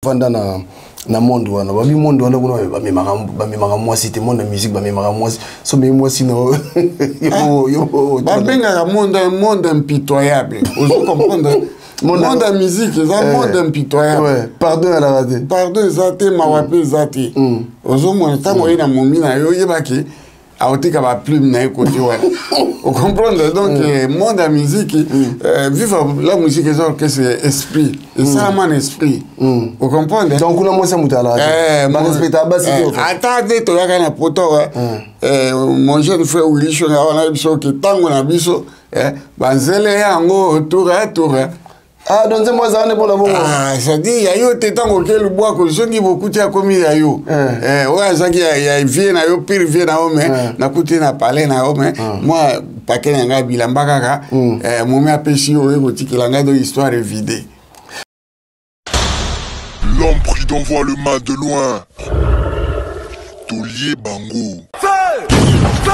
vanda na monde wana babi monde wana kuna ba memaka mwasi te monde musique ba memaka mwasi so me mwasi no yo ba benga monde impitoyable vous comprenez monde à musique c'est un monde impitoyable ouais pardon à la radio pardon zate mawape zate ozo mona tango ina momina yo yebaki aotika ba plume na côté wana vous comprenez donc monde à musique vivre la musique c'est esprit et ça man esprit vous comprenez donc on a moi ça mutala ba respectable basi attendez to yaka na poto mon jeune frère Willy Shonga wana biso ke tango na biso banzele yango tour à tour. Ah, donc c'est moi ça on est pour la bonne. Ah, ça dit y a yo te tango ke le bois ko zongi beaucoup ti akomi ya yo. Ouais ça qui y a vie na yo pire vie na o mais na kuti na parler na o mais moi pa ke nga bilamba kaka mo me apesi o e ko tikela nga do histoire vidée. L'homme prudent voit le mal de loin. Tolier Bango. Feu! Feu!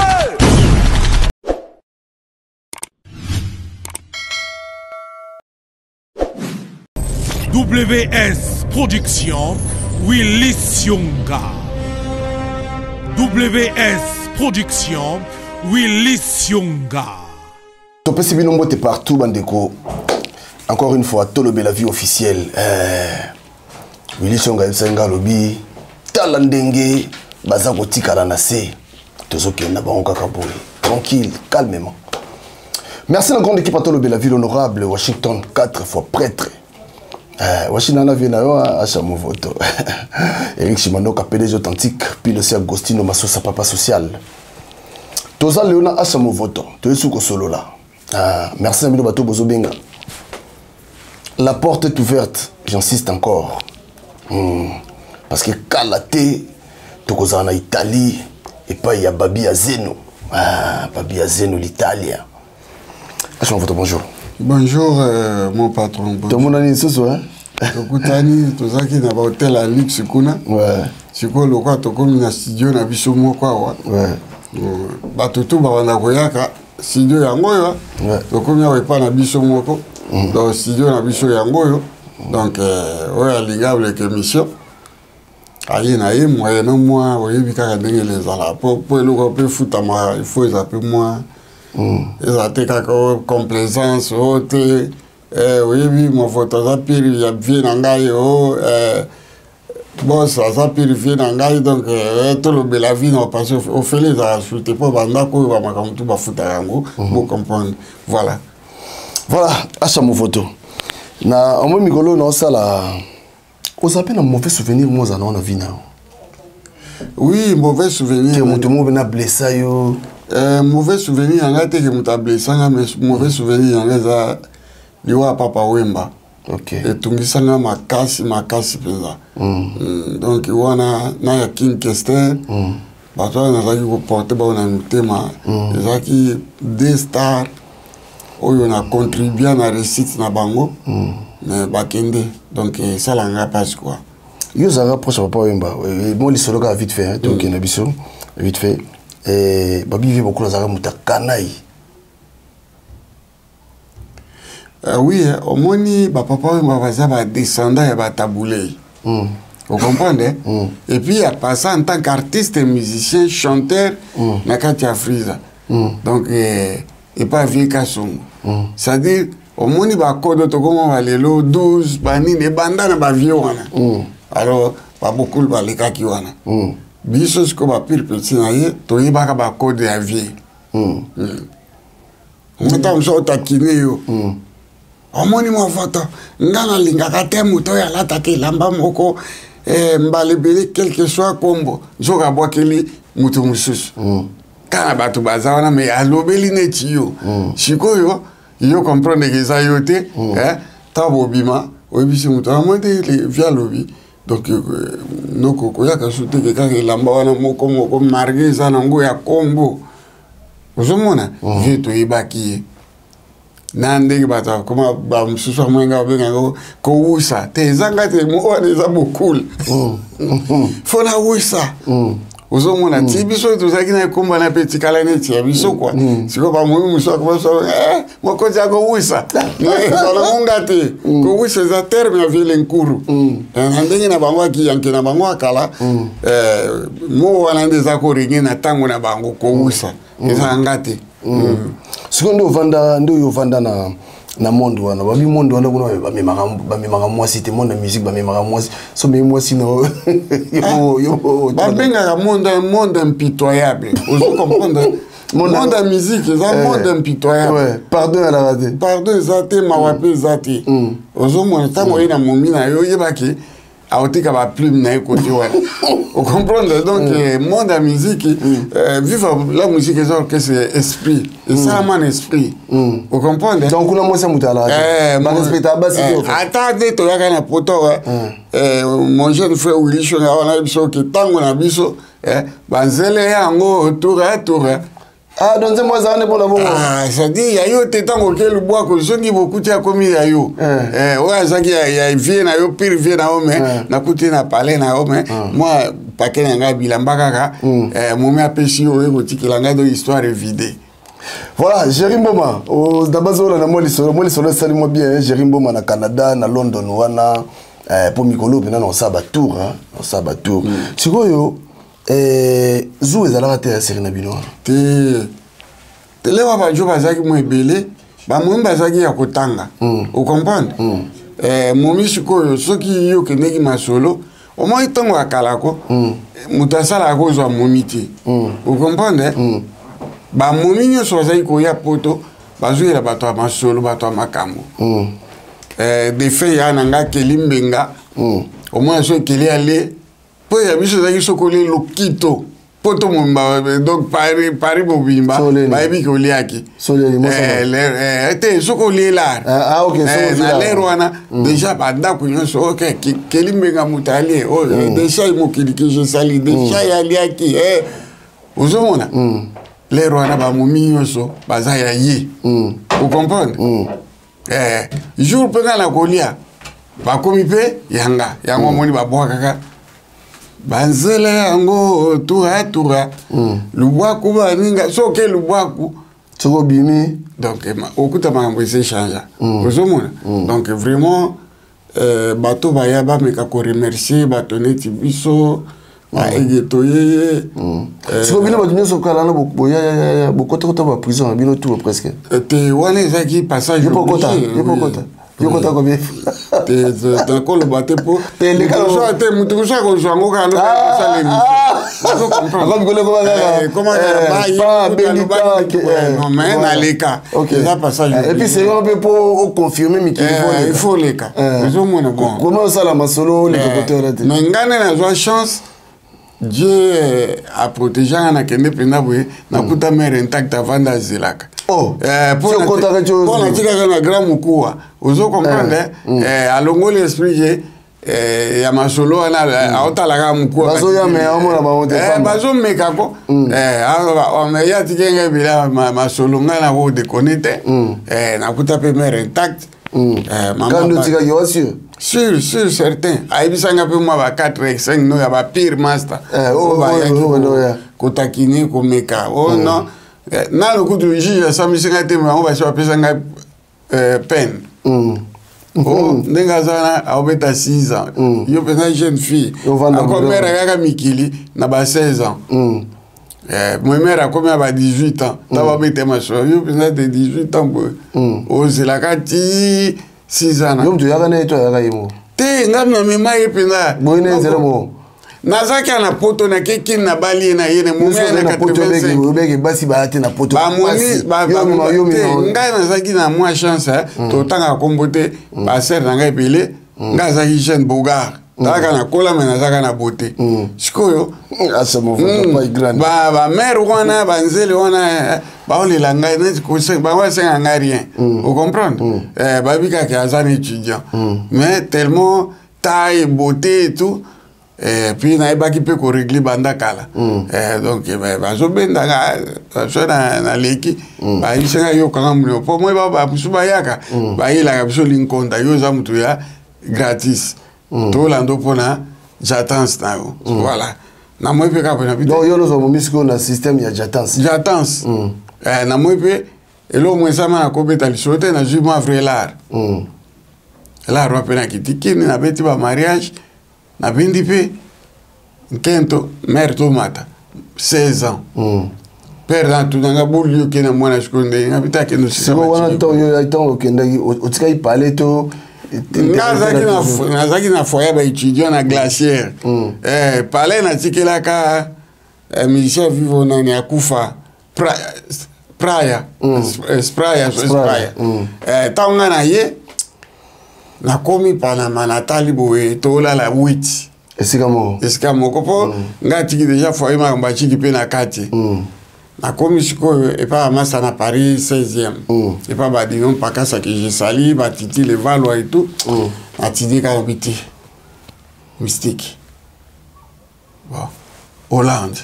WS Production, Willy Sionga. WS Production, Willy Sionga. Ton PC Binombo t'es partout, Bandeko. Encore une fois, Tolobe la vie officielle. Willy Sionga, Senga Lobby, Talandenge, Bazako Tikaranase, Tozoki Nabanka Kaboui. Tranquille, calmement. Merci à la grande équipe à Tolobe la ville honorable, Washington, 4 fois prêtre. Washington a vu à Chamovoto. Eric Shimanoka, PDG authentique, puis le C. Agostino Massosa, papa social. Toza Léona à Chamovoto, Toesuko Solo là. Merci à Milo Bato Bozobenga. La porte est ouverte, j'insiste encore. Parce que Kalate, Tokoza en Italie, et pas il y a Babi Azeno. Babi Azeno, l'Italien. À Chamovoto, bonjour. Bonjour mon patron. Tout le monde a dit ce soir. Tokutani tozaki na ba hôtel à luxe kuna. Ouais. Siko lokwa tokomi na studio na biso moko wa. Ouais. Ba tutu ba wana koyaka studio yango yo. Ouais. Tokomi wa pa na biso moko. Donc studio na biso yango yo. Donc ouais aligable que mission. Ayi na ye moyen no moi oyebi kaka ndenge les ala po eloko pe futama il faut zapper moi. Ils ont été complaisance, oui, mon photo, ça pire, il y a bien d'angaï, bon, ça pire, bien d'angaï, donc, tout le bel la vie, non, parce qu'au fait, les insultés, pas, bandako, va m'a comme tout, va foutre à yango, vous comprenez, voilà. Voilà, à mon photo. Na, en moi, Migolo, non, ça là, on appelle un mauvais souvenir, moi, ça, on a vu, non. Oui, mauvais souvenir. Que mon tomo vena blessé, yo. Mauvais souvenir, il y a des gens blessés, mais mauvais souvenir, il y a papa Wemba. Ok. Et tout ça, ma casse, pesa. Donc, il y a King Kester. Parce qu'on a porté un thème. Il y a des stars où on a contribué à la réussite na bango. Mais bakende. Donc, ça l'a pas quoi. Yo ça rapproche papa Wemba. Moi, les solos vite fait, donc il y a vite fait. Et Babi vit beaucoup dans un Kanaï. Oui, au moins, papa va descendre et va tabouler. Vous comprenez? Et puis, il a passé en tant qu'artiste, musicien, chanteur, na Katia Friza. Donc, et pas vieux Kassongo. C'est-à-dire, au moins, il va code comment va les lots 12, banines et bandanes, va vieux. Alors, pas beaucoup de balika qui wana. Biso ce qu'on va pire petit naïe, to y ba ka code à vie. On t'en taquiner yo. Omoni mo photo, ngana linga ka temu to ya lata ke lamba moko mbalebele quelque soit combo. Zoka boakeli mutu mususu. Kana batu bazawana me alobeli neti yo. Sikoyo yo comprendre que ça yote tabo bima, obisi mutu amande via lobby. Donc, nous avons sauté que quand il a moko marqué ça nango ya combo. Vous savez, j'ai tout ébaki. Nande bata comment ba msusu mwenga benga ko wusa. Te zanga te mo on les a beaucoup. Faut la wusa. Ozo mona ti biso to zaki na komba na petit kala ne ti biso quoi. Siko ba mo muso ko so mo ko ja go wisa. Solo mungate ko wisa za terme ya vile nkuru. Ndenge na bango ki yanke na bango akala mo wana ndeza ko ringi na tango na bango ko wisa. Eza ngate. Siko ndo vanda na monde wana babi monde wana kuna bamemaka mwasi te monde musique bamemaka mwasi so me mwasi no yo babenga monde impitoyable vous comprenez monde musique ça monde impitoyable ouais pardon à la raté pardon zate mawape zate ozo mona tango ina momina yo yebaki aotika ba plume na côté wana vous comprenez donc monde à musique vivre la musique c'est esprit et ça man esprit vous comprenez donc kuna mwasi mutala ba respecta basi attendez to yaka na poto mon jeune frère Willy Shonga wana biso ki tango na biso banzele yango tour ah donc c'est moi ça ne pour la bongo ah ça dit ya yo te tango ke lu bois ko zongi beaucoup tia komi ya yo ouais ça qui ya vie na yo pire vie na ome na kuti na parler na ome moi pakena nga bilamba kaka momi apesi yo ko tikela nga do histoire vidée. Voilà, Jerry Mboma, d'abord on a moi les salut moi bien, Jerry Mboma na Canada, na London wana pour Mikolo maintenant on s'abattour hein, on s'abattour. Sikoyo Zou ezalaka te Serena Bino. Te lewa ba jo bazaki mo ebele, ba mo bazaki ya kotanga. Vous comprenez? Momi sikoyo soki yo kendeki masolo, au moins itongo akalako, mutasala ko zo momi te. Vous comprenez? Ba momi nyo so bazaki ko ya poto, bazo ela bato masolo, bato makambo. Des faits ya nanga kelimbenga. Au moins so keli ale il y a des gens qui sont collés au Kito. Poto mumba donc Paris bobimba baibi ko liaki était sokoli là ah OK na lero wana déjà banda ko nyonso OK kelimbenga mutali oh déjà mo kiliki je sali déjà ya liaki ozomona lero wana ba mumi nyonso baza ya yi vous comprenez jour pena la kolia ba komi pe yango moni ba boka kaka banzele yango tura lubwaku baninga soke lubwaku soko bimi donc okuta mambo se changea ozomona donc vraiment bato baya ba meka ko remercier bato neti biso ba egeto yeye soko bino bato nyonso kala na boya bokota ba prison bino tout presque te wana ezaki passage yopokota yokota ko bien te ko le bateau pour les gars te mutu ko ko jango ka lo salemi so comprendre comment non mais na les cas ça passage et puis c'est un peu pour confirmer mais il faut les cas zo mona bon comment ça la masolo les côtés là mais ngane na zo chance Dieu a protégé na kende pena boye na kuta mère intacte avant d'azilaka. Oh, pour la tika na grand mukua. Ozo comprendre à longo l'esprit que ya masolo na auta la mukua. Bazo ya me amona ba monte. Bazo me kako. On me ya tika nga bila masolo ngana ko déconnecter. Na kuta pe mère intacte. Quand nous tika yo sûr certain aibisanga pe moi ba 4 5 no ya ba pire master kotakini komeka non na le coup de juge ça me singa te on va se apesanga peine ndenga zana aobeta 6 ans yo pena jeune fille akomera kaka mikili na ba 16 ans moi mère a combien ba 18 ans taba bete maso yo pena de 18 ans o zela kati 6 ans. Yo mtu yaka na to yaka yimo. Te ngana mema yepena. Boine zero mo. Nazaki na poto na keki na bali na yene mo na poto beki basi ba ate na poto. Ba moni ba ngai nazaki na moi chance to tanga kombote ba ser na ngai pele ngazaki jeune bogar. Taka na kola mena zaka na beauté. Sikoyo asa mo pas grand. Ba mère wana banzeli wana ba oli la ngai ne ko se ba wa senga ngai rien. Vous comprenez? Ba bika ki azan étudiant. Mais tellement taille beauté et tout puis na ba ki pe ko régler banda kala. Donc ba zo benda ga so na leki ba isenga yo kanga mulio po moi ba suba yaka ba ila ka biso linkonda yo za mutu ya gratis. Tout l'ando pona j'attends ça voilà na moi pe ka na donc yo no misiko na système ya jatance na moi pe elo moi sama na kobeta lisote na jument avrelar la rope na kitikini na beti ba mariage na bindi pe nkento mère to mata 16 ans père na tu nga bulu ke na mwana shikonde ngabita ke no sima wana to yo aiton okendaki otika ipale to nazaki na foyer ba étudiant na glacière palais na tikelaka musicien vivo nani akufa Spraya tanga na ye na komi Panama Natali boye tola la 8 esika moko po nga tiki déjà foyer ma mba tiki pe na kati na komi siko et pas massa na Paris 16e et pas ba dinon pas ça que j'ai sali ba titi le Valois et tout a tidi ka obiti mystique bon Hollande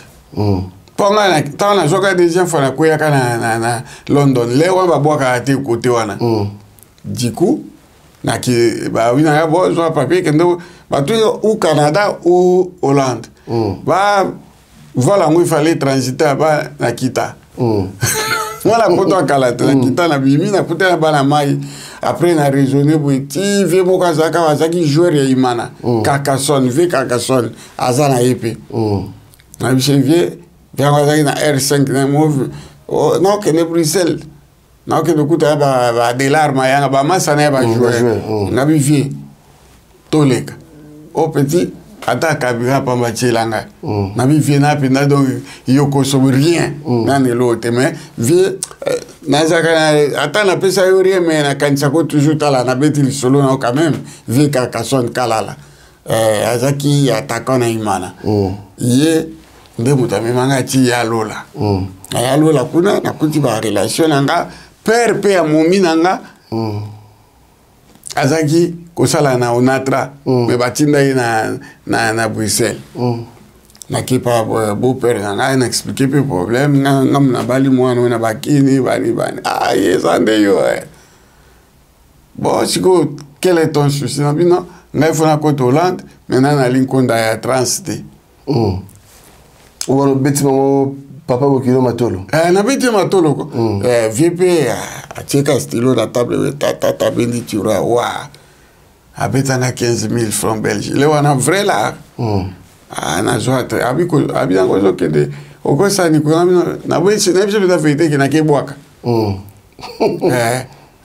ponga na tana joka deuxième fois na koya na London lewa ba boka ate côté wana du coup na ki ba wina ya bo zo papier kendo ba tu au Canada ou Hollande ba voilà moi il fallait transiter ba na kita voilà poto akala na kita na bimi na kuta ba na mai après na raisonner boiti vie boka zaka wazaki joueur ya imana Carcassonne azana epe na bishevie bien wazaki na R5 na move non que ne Bruxelles non que dokuta ba de larmes ya ba masana ba joueur na bivie toleka au petit ataka bira pamba chelanga na bivie na penda donc yoko so rien na ne l'autre mais vie na zaka ata na pesa yo rien mais na kanisa ko toujours tala na beti li solo na quand même vie Carcassonne kalala azaki ataka na imana ye nde mutame manga ti ya lola kuna na kuti ba relation nanga père pe ya momi nanga azaki kosala na Onatra me batinda ye na Bruxelles na kipa beau père nanga na expliquer pe problème ngam na bali mwana na bakini bani yes ande yo bon siko quel est ton souci na bino ngai fona côté Hollande maintenant na linkonda ya transité ou beti mo papa bokilo matolo na beti matolo ko VP acheka stilo na table tata bendi tura wa abeta na 15,000 francs belges le wana vrai là na joate abina ngozo kende okosa ni ko na bwesi na biso beta fete ke na ke bwaka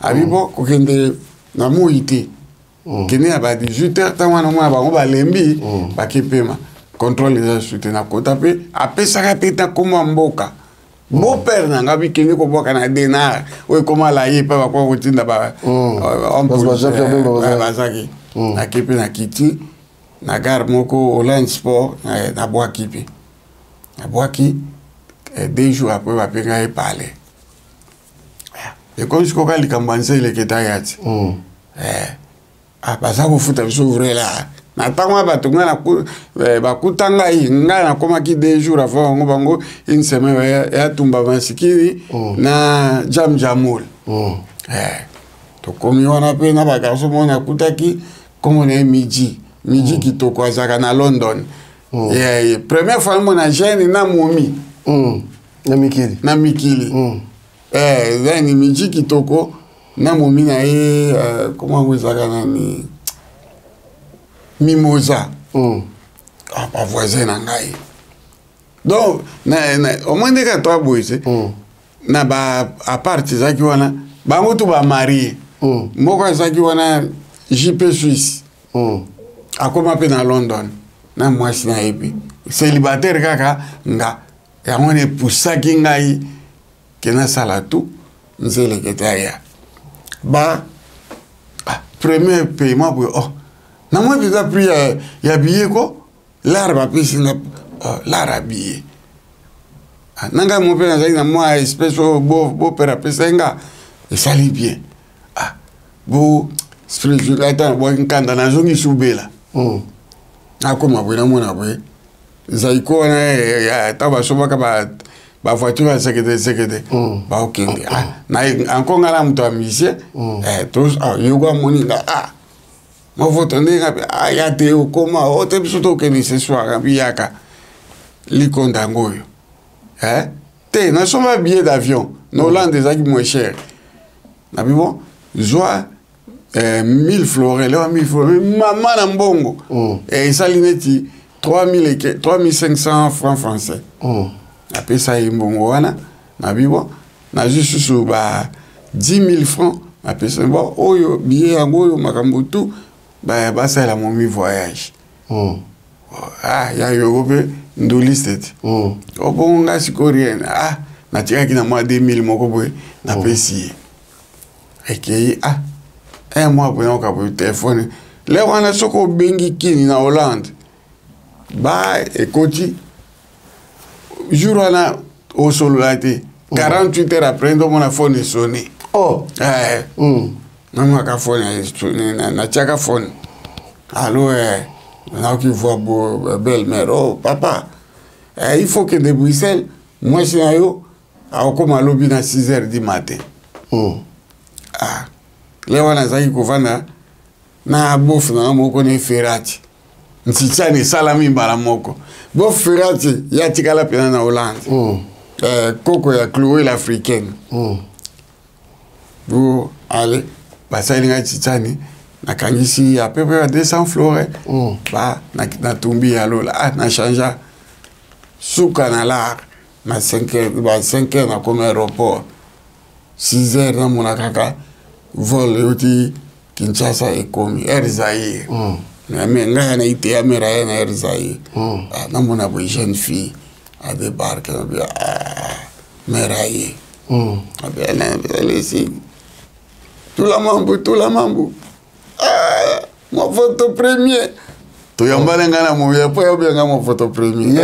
abibo ko kende na muite kene aba 18h tawana mwa ba ngo lembi ba kepema contrôle les soutien na kota pe apesaka peta koma mboka beau père nanga bikenge ko boka na denar o koma la yepa ba ko tinda ba on bazaki na kipe na kiti na gare moko Hollande Sport na boaki pe na boaki 2 jours après ba penga e parler et comme je crois que kambanze le ketayati baza kofuta biso vrai là na tangwa bato ngana bakutanga yi ngana komaki 2 jours avant ngo bango une semaine ya tumba masikiri na jamul to komi wana pe na bakaso mona kutaki komo na midi kitoko azaka na London première fois mona jeune na momi na mikili then midi kitoko na momi na comment vous azaka nani Mimosa pas voisin na ngai donc au moins de 4 boys na ba à partir zaki wana bango to ba marié moko zaki wana JP Suisse akoma pe na London na mwasi na epi célibataire kaka nga ya ngone pusaki ngai kena sala tout nzele ketaya ba premier paiement pour na moi déjà pris ya billet ko l'arbre pisi na l'arabi nanga mon père na moi espèce beau père pesenga et ça lit bien beau spiritualité bo nkanda na zongi subela akoma bwena mona bwe zaiko na ya taba soba ka ba voiture sekete ba okende na encore ngala mto amisie tous yoga moninga ma voto ndinga ya te okoma o te biso to ke ni ce soir biyaka likonda ngoyo. Hein? Te, na soma billet d'avion. Na Hollande ezaki moins cher. Na bibo, joa 1000 florins, là 1000 florins, maman na mbongo. Et ça lineti 3500 francs français. Après ça mbongo wana, na bibo, na juste sous ba 10 000 francs. Après ça bon, oyo billet yango makambo tout, ba ça la mon voyage. Ah, ya yo be ndoliste. Obonga sikorien. Ah, na tika kina moi 2000 moko boy, na pesi. Et ah, un mois pour un cap de téléphone. Là, on a ce qu'on bengi kini na Hollande. Bah, écoute, jour on a au solo là, 48 heures après, on a phone sonné. Oh. Non, on a phone sonné, na tchaka phone. Allô, là qui voit belle-mère. Oh, papa, il faut que de Bruxelles, moi je suis à yo, à comme lobby à 6 heures du matin. Ah, les wana zaki kovanda na bof na moko ne ferati ntichani salami mbala moko bof ferati ya tikala pena na Hollande koko ya Chloé l'africaine bo allez basali nga tichani na kangisi à peu près 200 florins ba na tumbi ya lola na chanja suka na la na 5 heures na comme aéroport 6 heures na mona kaka vol yoti Kinshasa et komi Erzaïe. Mais là, on a été à Meraïen à Erzaïe. Na mona bo jeune fille à débarquer à Meraïe. Elle est ici. Tout la mambo. Ah, mon photo premier. Tu as mal ngana mo ya po ya bien mon photo premier. Il y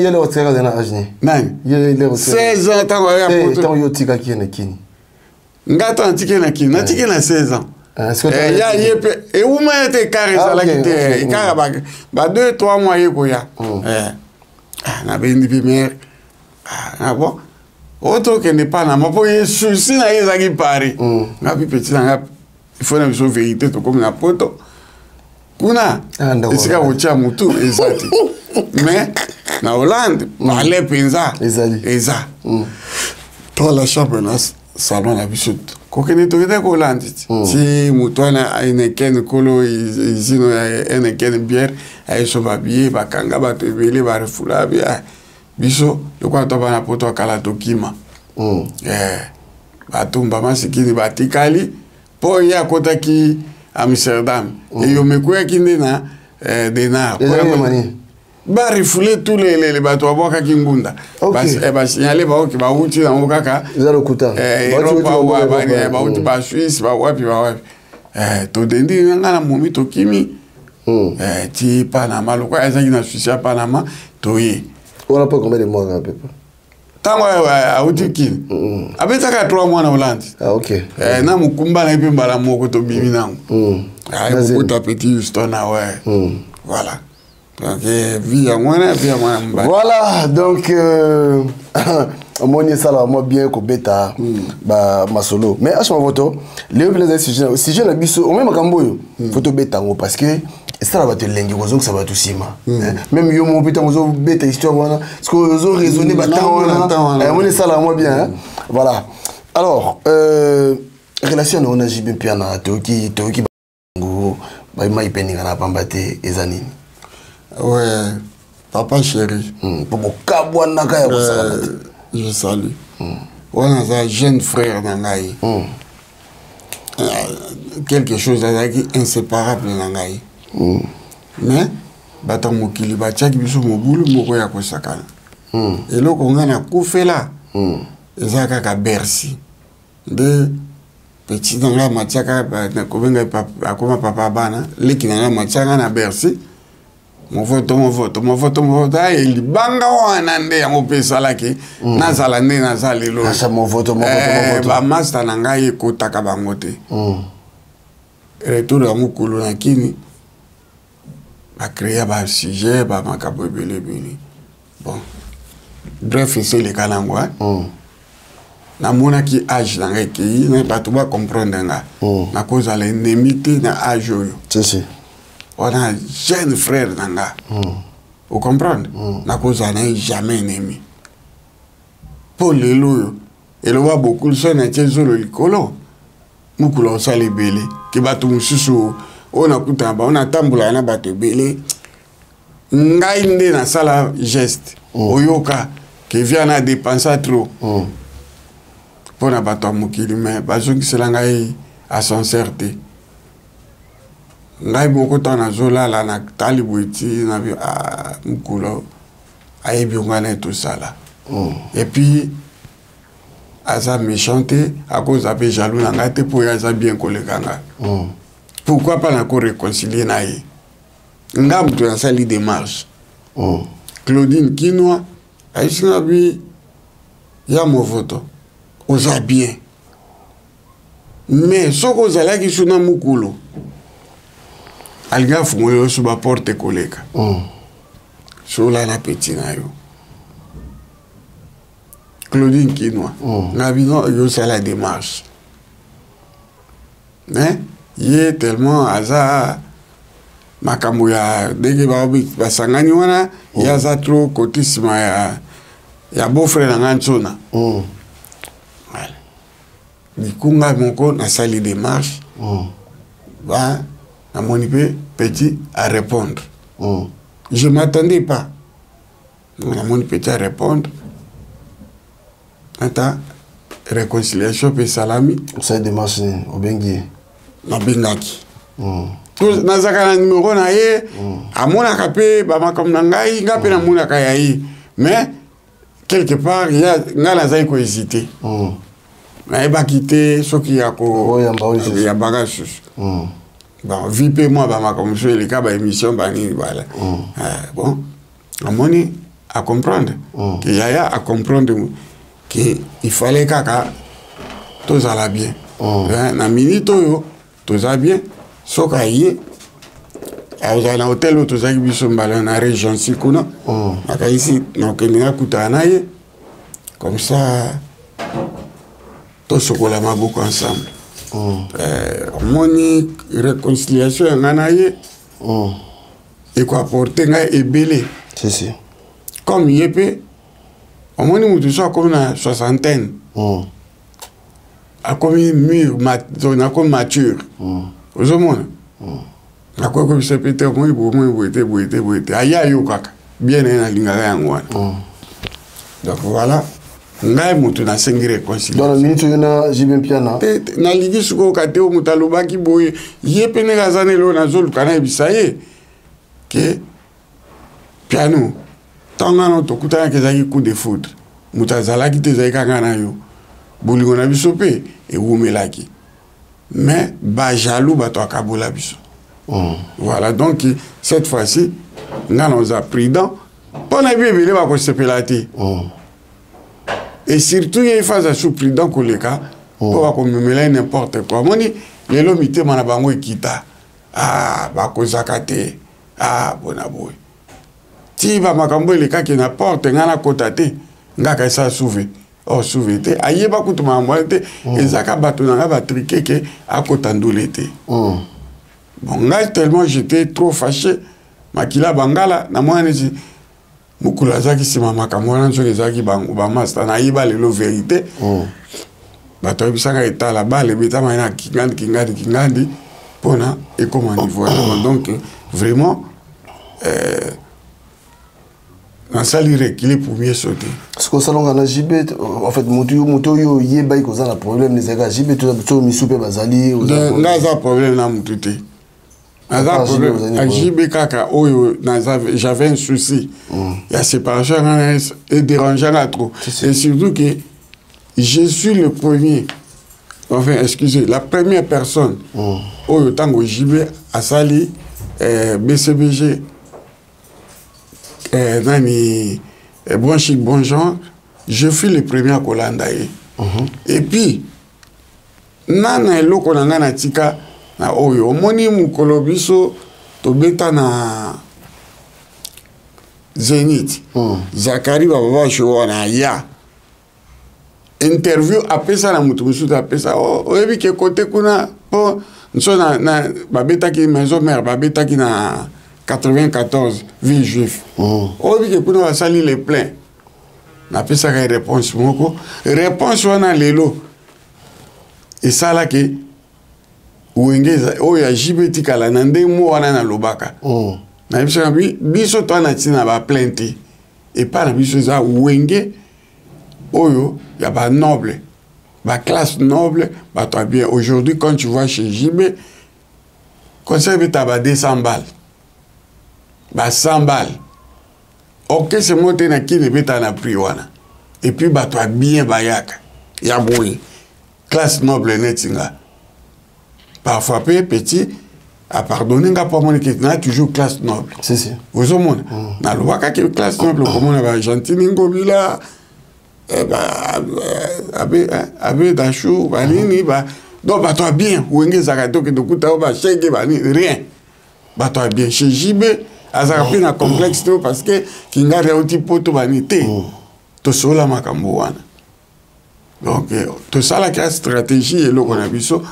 a le hôtel de la Agenais. Nani? Il y a le 16 ans tant ya photo. Tant yo tika kini. Ngata antike na kini, natike na 16 ans. Ya yepe e uma ete carré ça la kite, kara ba 2-3 mois yeko ya. Na bendi bi mère. Ah bon. Autre que n'est pas na mapo yesu sina yeza ki pari. Na bi petit na il faut na biso vérité to comme na poto. Kuna esika ucha mutu ezati. Mais na Hollande, parler penza. Eza. Toi la chambre salon la biso kokene to ida ko Hollande si mutwana aineken kolo izino aineken bière ay so babie bakanga batebele ba refula bia biso lokwa to bana poto kala tokima batumba masikini batikali po ya kota ki Amsterdam et yo mekuya kinde na denar ba refouler tous les bateaux boka kingunda ba signaler ba oki ba uti na mokaka zalo kuta Europa ba uti ba Suisse ba wapi to dendi ngana momi to kimi ti Panama lokwa ezaki na Suisse ya Panama to yi on a pas combien de mois à peu près tango a uti kini abetaka 3 mois na Hollande OK na mukumba na ipe mbala moko to bimi nango beaucoup petit Houston na voilà. Donc, voilà, donc, on ça moi bien qu'on bêta, ma solo. Mais à ce moment-là, les plaisirs, si je l'habite, on même camboyo, photo bêta, parce que ça va te lengue, donc ça va tout cima. Même yo, mon putain, on bêta histoire, voilà, parce que vous avez raisonné, on ça là, moi bien, voilà. Alors, relation, on a bien piana, Toki, bah, il peine à pambate, et zanine. Ouais, papa chéri. Je salue. On a un jeune frère Nangaï. Quelque chose d'inséparable Nangaï. Mais, bata mokili batiaki biso mobulu moko ya kosakana. Et là, on a coupé là. Et ça, kaka Bercy. De petit dans la matiaka, comme papa bana, l'équipe dans la matiaka na Bercy. Mon vote, il banga wana nde ya mopesa laki na zala nde na zali lo mon vote ba master na ngai ekotaka bango te retour ya mukulu na kini ba créer ba sujet ba makabo ebele bon bref c'est le kanango na mona ki âge na ngai ki na bato ba comprendre nga na cause la indemnité na âge oyo c'est on a un jeune frère Nanga. Vous comprenez? Na cause n'a jamais ennemi. Pour les lois, et le voit beaucoup, le son est sur le colo. Mukula ça les belé. Qui bat tout sous on a coupé on a tamboula na bat belé. Ngai nde na sala geste. Oyoka qui vient à dépenser trop. Pour na bat mukili mais bazo qui se langai à son certé. Ngai moko tana zola la na talibuiti na bi a Mukula ayebi ngane tout ça là. Et puis Aza méchanté à cause de jaloux n'angate pour Aza bien collé kanga. Pourquoi pas encore réconcilier naïe? Ngam tu as sali démarche. Claudine Kinoa, Aïsina bi ya mon voto. Osa bien. Mais ce que vous allez qui sont dans Mukulu, alga fumoué sur ma porte collègue. Sur la petit naïo. Claudine Kinoa. Nabino yo c'est la démarche. Mais il est tellement hasard makambo ya dege ba sangani wana ya za trop côté sima ya beau frère na ngantsona. Voilà. Nikunga moko na sali démarche. Ba na monipe petit à répondre. Je m'attendais pas. Na monipe petit à répondre. Attends, réconciliation et salami. Ça démarche au Bengi. Na Bengaki. Tous nazaka na numéro na ye, amona kapé bama comme nangai, ngapé na mona kayayi. Mais quelque part il y a ngala zai ko hésiter. Na eba quitter ce qui a ko ya bagage. Bon, vipé moi bama comme ça les cas ba émission bani voilà. Bon, amoni à comprendre. Que yaya à comprendre qu'il fallait kaka tous alla bien. Na minute yo tous alla bien. Soka yé à un hôtel où tous alla biso mbala na région sikuna. Aka ici donc ninga kutana yé comme ça tous sokola maboko ensemble. Moni réconciliation ngana yé. Et quoi porter nga ebélé. Si. Comme yépé au moins nous sommes comme une soixantaine. A comme mûr, comme mature. Aux hommes. A quoi comme ça peut-être moins boité. Aya yo kaka. Bien na lingara yangwa. Donc voilà. Ngai mutu na sengi réconcilier. Dans la minute où na jibem piana. Na ligi suko kate o mutaloba ki boye. Yepe ne gazane lo na zolu kana bisaye. Que piano. Tangano to kutana kezaki coup de foudre. Mutazala ki tezaki kanga na yo. Bolingo na biso pe e wumelaki. Mais ba jaloux ba to akabola biso. Voilà donc cette fois-ci nous a pris dans pour na bibele ba ko sepelati. Et surtout il faut sous prudent ko leka pour ko memela n'importe quoi. Moni lelo mité mana bango ekita. Ah ba ko zakate. Ah bona boy. Si ba makambo leka ki na porte ngana kotate ngaka sa souvé. Oh souvete ayeba kutuma mwete ezaka bato na ba triquer que a kotandolete. Bon là tellement j'étais trop fâché makila bangala na mwana nzi mukula zaki sima makamwana nzo ezaki bango ba master na yiba lelo vérité. Bato bisanga etala bale betama na kingandi pona et comment niveau. Donc vraiment na salire qu'il est pour mieux sauter. Ce que ça l'on a jibé en fait moto yo yeba iko za na problème les gars jibé tout misupe bazali ngaza problème na mututé. Ngaza problème jibé kaka oyo j'avais un souci. Il y a séparation et dérangeant à trop. Et surtout que je suis le premier. Enfin excusez, la première personne oyo tango jibé a sali BCBG nani bon chic bon genre, je fus le premier à Kolandaye. Et puis nana eloko nanga na tika na oyo moni mukolo biso to beta na Zénith. Zakari baba show na ya interview apesa na mutu musu apesa o ebi ke côté kuna po nso na babeta ki maison mère babeta ki na 94 ville juif obi ke kuna basali les pleins napesaka réponse moko réponse wana lelo esalaki wengeza oyo ya jibeti kala na nde mo wana na lobaka na biso to na tina ba plainte et pas na biso za wenge oyo ya ba noble ba classe noble ba toi bien aujourd'hui quand tu vois chez JB conseil ta ba 200 balles ba 100 balles ok c'est monté na kine beta na prix wana et puis ba toi bien bayaka ya boye classe noble netinga parfois petit à pardonner nga pas mon qui na toujours classe noble si vous au monde na lobaka que classe noble comme on va gentini ngobila abe dachou banini ba donc ba toi bien wenge zakato que dokuta ba chege bani rien ba toi bien chez JB azaka na complexe parce que kinga réuti poto bani te to sola makambo wana donc tout ça la stratégie et le qu'on a biso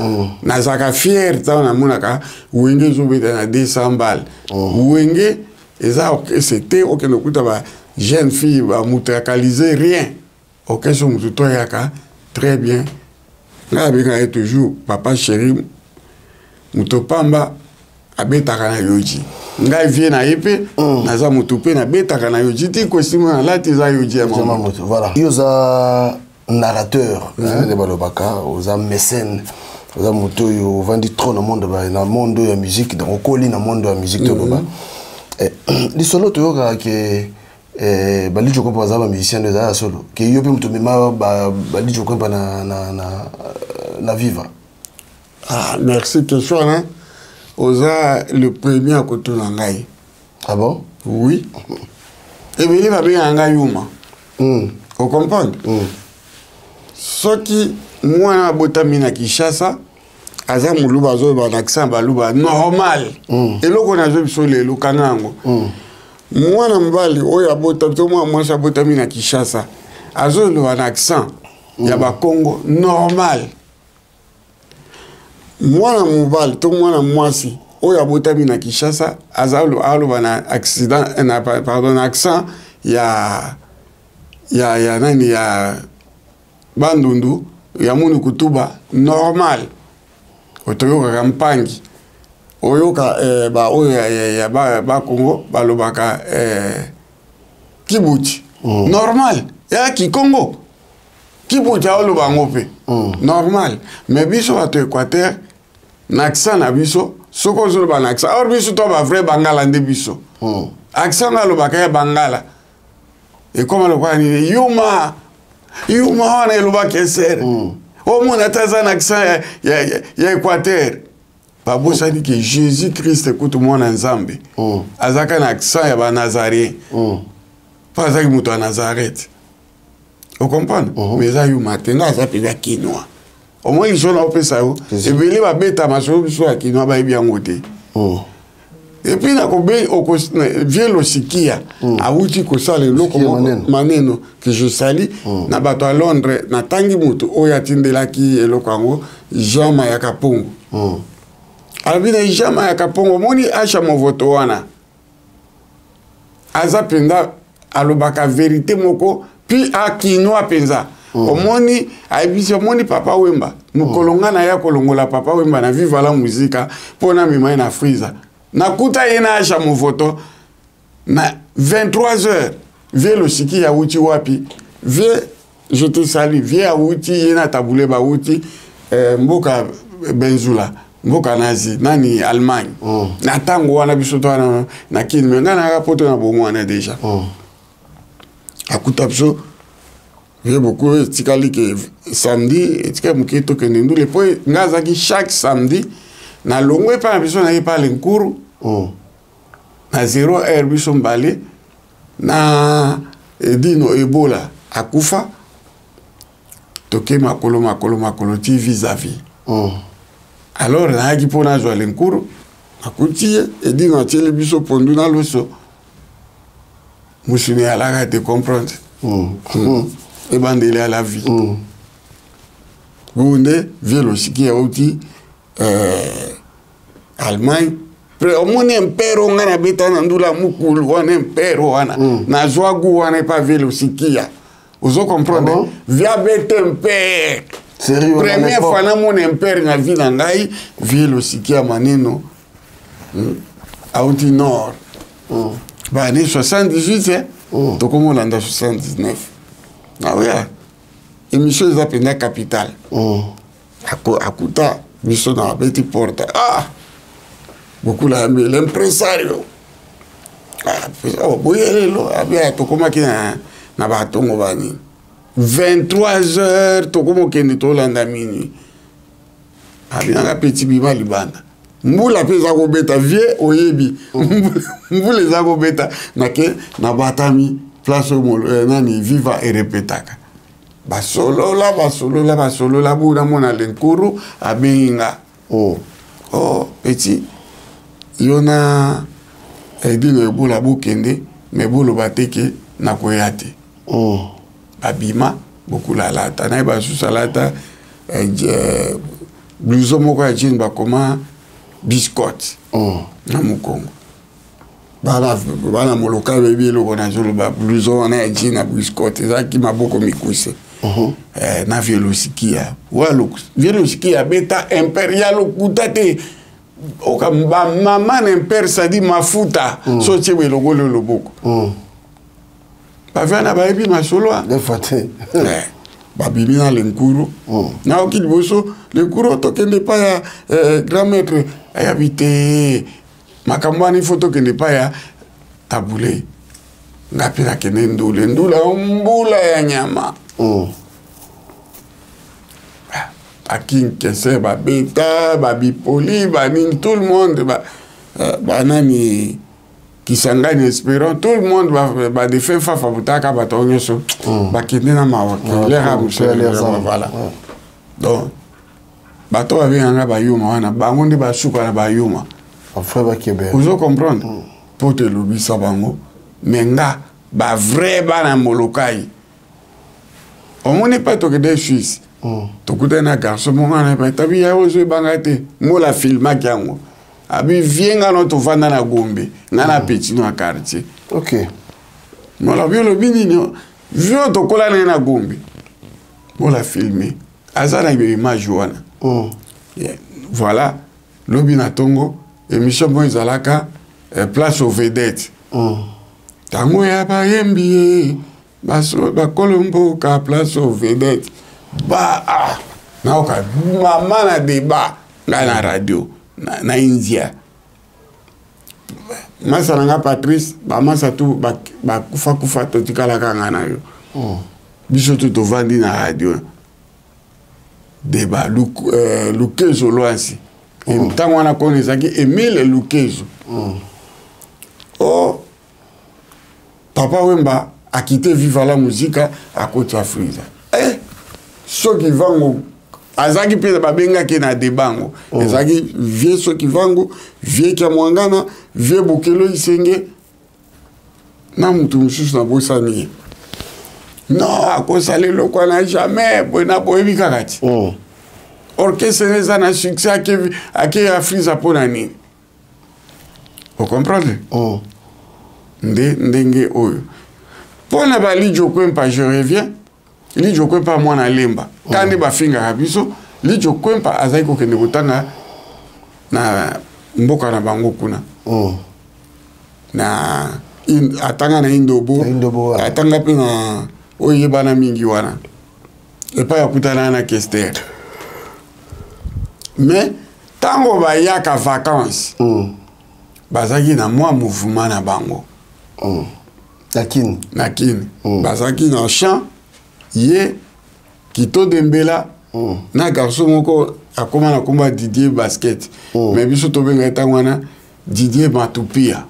nazaka fier ta na monaka wenge zobeta na 200 balles wenge eza c'était aucun okuta ba jeune fille ba mutakaliser rien aucun son muto yaka très bien là bien toujours papa chéri muto pamba abetaka na yoji ngai vie na yepe naza muto pe na betaka na yoji ti ko sima la tiza yoji ya mama voilà yoza narrateur de balobaka oza mécène oza moto yo vandi trop na monde ya musique donc okoli na monde ya musique to baba lisolo to yoka ke balijo ko baza ba musicien de za solo ke yo pe moto mema balijo ko na viva merci question hein oza le premier à côté na ngai ah bon oui et bien il va bien ngai yuma vous comprenez soki mwana botami na Kinshasa aza muluba zo ba accent baluba normal eloko na zo biso lelo kanango mwana mbali oyo abotami to mwana botami na Kinshasa azo lo na accent ya ba Congo normal mwana mobali to mwana mwasi oyo abotami na Kinshasa aza lo na accident na pardon accent ya nani ya bandundu ya munu kutuba normal otoyoka kampangi oyoka ba oya ya ba Congo balobaka kibuti normal ya Kikongo kibuti alo bango pe normal mais biso bato Équateur na accent na biso soko zo ba na accent or biso to ba vrai bangala nde biso accent alobaka ya bangala et comme le quoi ni yuma wana eloba keser o mona taza na accent ya Équateur babosa dit que Jésus Christ écoute mwana nzambe azaka na accent ya ba Nazarien pas ça muto à Nazareth vous comprenez mais ça yu matenga ça peut être quinoa au moins ils sont là au pesa yo et beli ba beta maso biso ya quinoa ba bien ngote et puis na kobe oko vient le sikia awuti ko sala loko maneno que je sali na bato à Londres na tangi mutu oya tindelaki eloko yango Jean Mayaka Pongo albina Jean Mayaka Pongo moni acha movoto wana aza penda alobaka vérité moko puis akinoa penza omoni aibisi omoni papa Wemba mukolonga na ya kolongola papa Wemba na viva la muzika pona mima na friza nakuta yena acha movoto na 23h vie le siki ya uti wapi vie je te salue vie ya uti yena tabule ba uti mboka Benzula mboka nazi nani Allemagne na tango wana bisoto wana na kinme ngana rapoto na bomwana déjà akuta biso vie beaucoup tikali ke samedi tika mukito ke ndu le point ngazaki chaque samedi na longwe pa biso na yepa lenkuru na 0 biso mbale na edino Ebola akufa toke makolo ti vis-à-vis alors na yaki pona zo lenkuru akuti edino atele biso pondu na loso musuni alaka te comprendre et bandele à la vie bunde vie losiki ya uti Allemagne omoni impero nga na beta na ndula mukulu wana impero wana na zwagu wana pa velo sikia ozo comprendre via beta impero sérieux première fois na mon impero na vie na ngai velo sikia maneno auti nord ba ni 78 to comme Hollande 79 ah oui émission za pena capital akuta mission na beti porta beaucoup l'impresario boyelelo abia tokomaki na batongo bani 23h tokomokende tolanda minuit abinanga petit bima libanda mbula mpe eza kobeta vie oyebi mbula eza kobeta nake na batami place nani viva erepetaka basolola buna mona lenkuru abenga petit yona edino ebola bokende me bolo bateke na koyate babima bokula lata na basusa lata blouson moko ya jean bakoma biscotte na mukongo bana moloka bebi eloko na zoloba blouson wana ya jean na biscotte ezalaki maboko mikuse na velosikia velosikia beta imperial okuta te mama na impere sadi mafuta so tiebe elongolo loboko bavana bayebi masolo babimi na lenkuru na oki liboso lenkuru tokende pa ya grand maître ayabi te makambo wana ifo tokende pa ya tabule nga mpe nakende ndula mbula ya nyama bakinkese babeta babipoli banini tout le monde banani kisangani espérant tout le monde badefe fafa butaka bato nyonso bakende na mawakilera voilà donc bato babenganga bayuma wana bango nde basuka na bayuma ozo comprendre po te lobisa bango me nga bavrai bana molokai omoni pa tokende Suisse tokuta na garçon mongana pa tabi ya ozo ebanga te mola filmaki yango abi vienga no tovanda na Gombe na petit no quartier ok mola biolo binini vio tokola na Gombe mola filmer azana image wana voilà lobi na tongo émission mo ezalaka place aux vedettes tango ya bayembi bakolombo ka place aux vedettes na oka mama na débat na radio na India masa nanga Patrice masa tu kufa totikala kanga na yo biso tu tovandi na radio débat Lukezo Loansi ntango wana konezaki Emile Lukezo Papa Wemba a quitté Viva la Musique à côté de Friza. Ceux qui vont azaki pe babenga ke na debango ezaki vie ceux qui vont vie kia mwangana vie bokelo isenge na mutu mususu na bosani non akosale lokwa na jamais bona boyebi kakati orchestre neza na succès ake Friza pona nini vous comprenez ndenge oyo pona ba Lidio Kwempa je reviens Lidio Kwempa mwana lemba kandi bafinga kabiso Lidio Kwempa azai ko kende kutanga na mboka na bango kuna na atanga na Indobo atanga pe na oyebana mingi wana epa ya kutana na Kester mais tango ba yaka vacances bazaki na moi mouvement na bango nakini bazaki na champ ye Kito Dembela na garçon moko akoma na komba Didier basket mais biso to benga tangwana Didier Matupia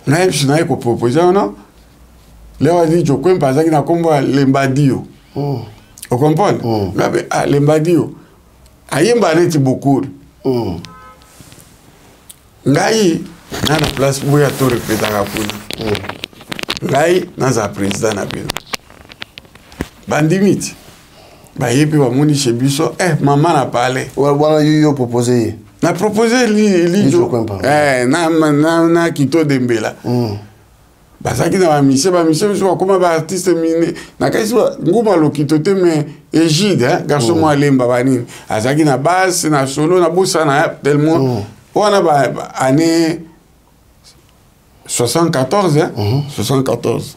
na biso na ko proposer non lewa di jo Kwempa bazaki na komba Lembadio o comprendre ngabe Lembadio ayemba neti bokuru ngai na place boya to repetaka kuna ngai na za président na bino bandimiti bayebi bamoni chez biso mama na parler bwana yo proposé na proposé lijo na Kito Dembela bazaki na bamise biso bakoma baartiste mine nakasi nguma lokito te mais Egide garçon mo alemba banini azaki na basse na solo na bosana tellement wana ba année 74 74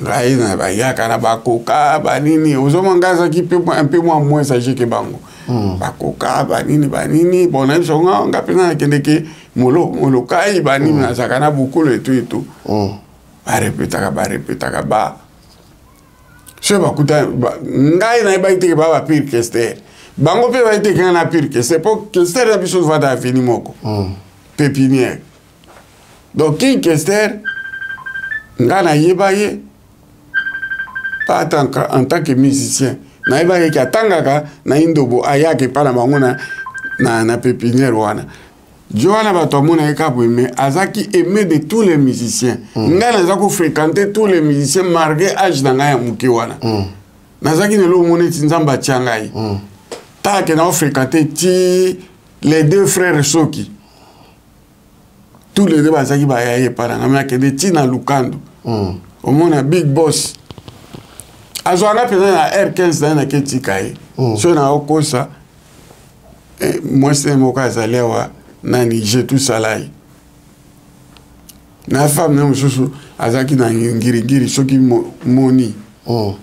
ngai na bayaka na bakoka banini ozomangaza ki un peu moins âgé que bango bakoka banini bona songa ngapena kendeke molo kai banini na sakana bukulu et tout ba répétaka ba se bakuta ngai na baite ba pire que Esther bango pe baite kana pire que c'est pour que Esther na biso va da fini moko pépinière donc qui Esther ngana yebaye pas en tant que musicien na yebaye ki atangaka na indobo ayake pana bango na pépinière wana Joana batomona ekapo mais azaki aimé de tous les musiciens ngana zako fréquenter tous les musiciens malgré âge na ya muke wana nazaki ne lo mona tinzamba tiangai ta ke na fréquenter ti les deux frères Soki tous les deux bazaki ba yaye para ngama ke de tina Lukando au mona Big Boss azwanga pena na R15 na Ketikai so na okosa moi c'est mo kazalewa nani j'ai tout ça là na femme na mususu azaki na ngirigiri soki moni vous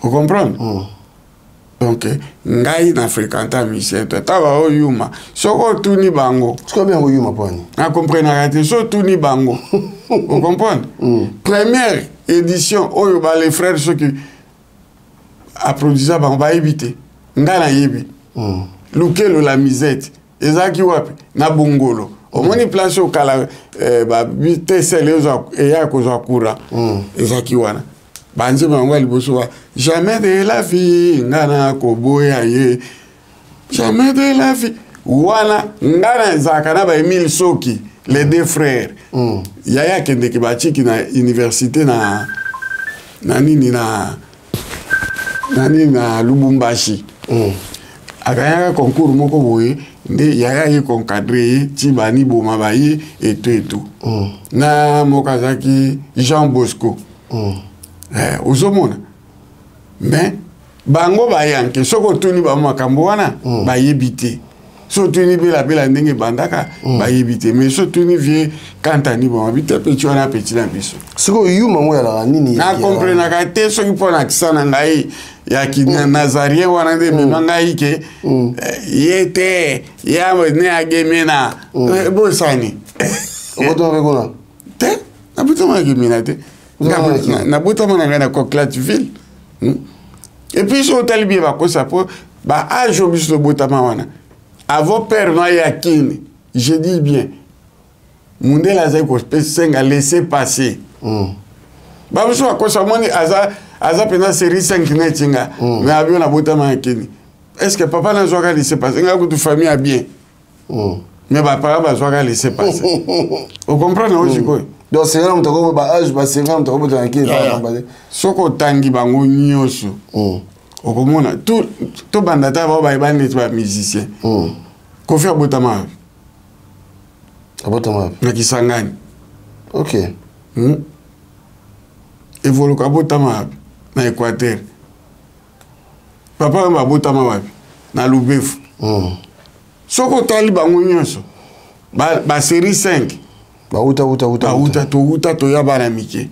comprenez donc ngai na fréquenta musicien taba oyuma soko tuni bango soko bien oyuma pani na comprendre que so tuni bango vous comprenez première édition oyo ba les frères soki a produit bango ba éviter ngana yebi Lukelo la misette ezaki wapi na bongolo omoni place au kala ba bitesele eya kozwa kura ezaki wana banze bango liboso wa jamais de la vie ngana koboya ye jamais de la vie wana ngana zakana ba Emile Soki les deux frères yaya kende ki batiki na université na nini na Lubumbashi akaya concours moko boye nde yaya ye concadré ti bani boma baye et tout na mokazaki Jean Bosco ozomona mais bango bayanke soko tuni ba makambo wana bayebite so tuni bela ndenge bandaka bayebite mais so tuni vie kantani bon habite petit wana petit na biso siko yuma mo ya nini na comprendre ka te so ki pona kisana ngai ya ki Nazarien wana de me ngai ke yete ya ne agemena bo sani oboto ngona te na buto ma agemena te na buto ma ngana ko Clatville et puis so talibi ba ko sa po ba ajo biso botama wana avant père no yakini je dis bien mundela za ko senga laisser passer ba biso ko sa moni aza pena série 5 na tinga mais abio na botama yakini est-ce que papa na zoka laisser passer nga ko tu famille a bien mais ba papa ba zoka laisser passer vous comprenez aussi quoi donc c'est là mtoko ba âge ba 50 mtoko ba yakini soko tangi bango nyoso okomona tout bandata ba ibandi ba musicien ko faire botama na Kisangani OK evolu botama na Équateur papa ba botama wapi na Lubefu soko tali bango nyonso ba série 5 uta to ya bana mike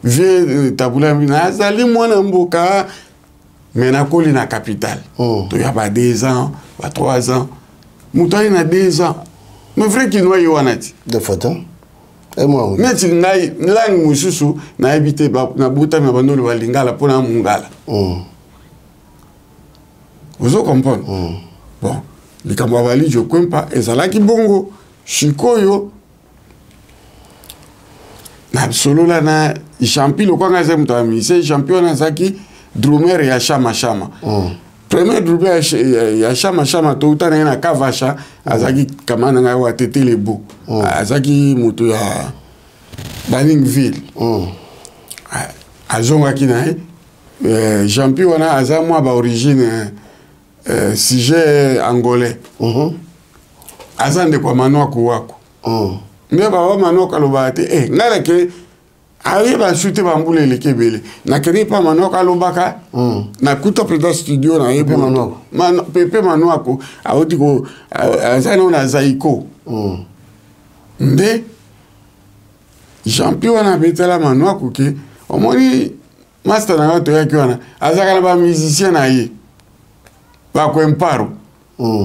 vie tabula mina azali mwana mboka mena koli na capitale to ya ba 2 ans ba 3 ans mutai na 2 ans mais vrai qu'il noie wanati de fata et moi mais tu ngai lang mususu na habité na buta na bandolo ba lingala pona mungala vous comprenez bon les kamwabali je kwempa ezalaki bongo shikoyo na solo la na champion kwa ngaze mtu amise champion na zaki drummer ya shama premier drummer ya shama to utana na kavasha azaki kamana nga wa tetele bo azaki mutu ya Baningville azonga kina champion na azamwa ba origine sujet angolais. Azande kwa Manoaku wako. Nde baba Manoaku alobate ngala ke aye ba shooter bambule lekebele. Na kene pa Manoaku alobaka. Na kuta preda studio na Pepe Manoaku. Pepe Manoaku aoti ko azana na Zaiko. Nde champion na betela Manoaku ke omoni master na gato yaki wana azaka na ba musicien na ye. Ba ko emparo.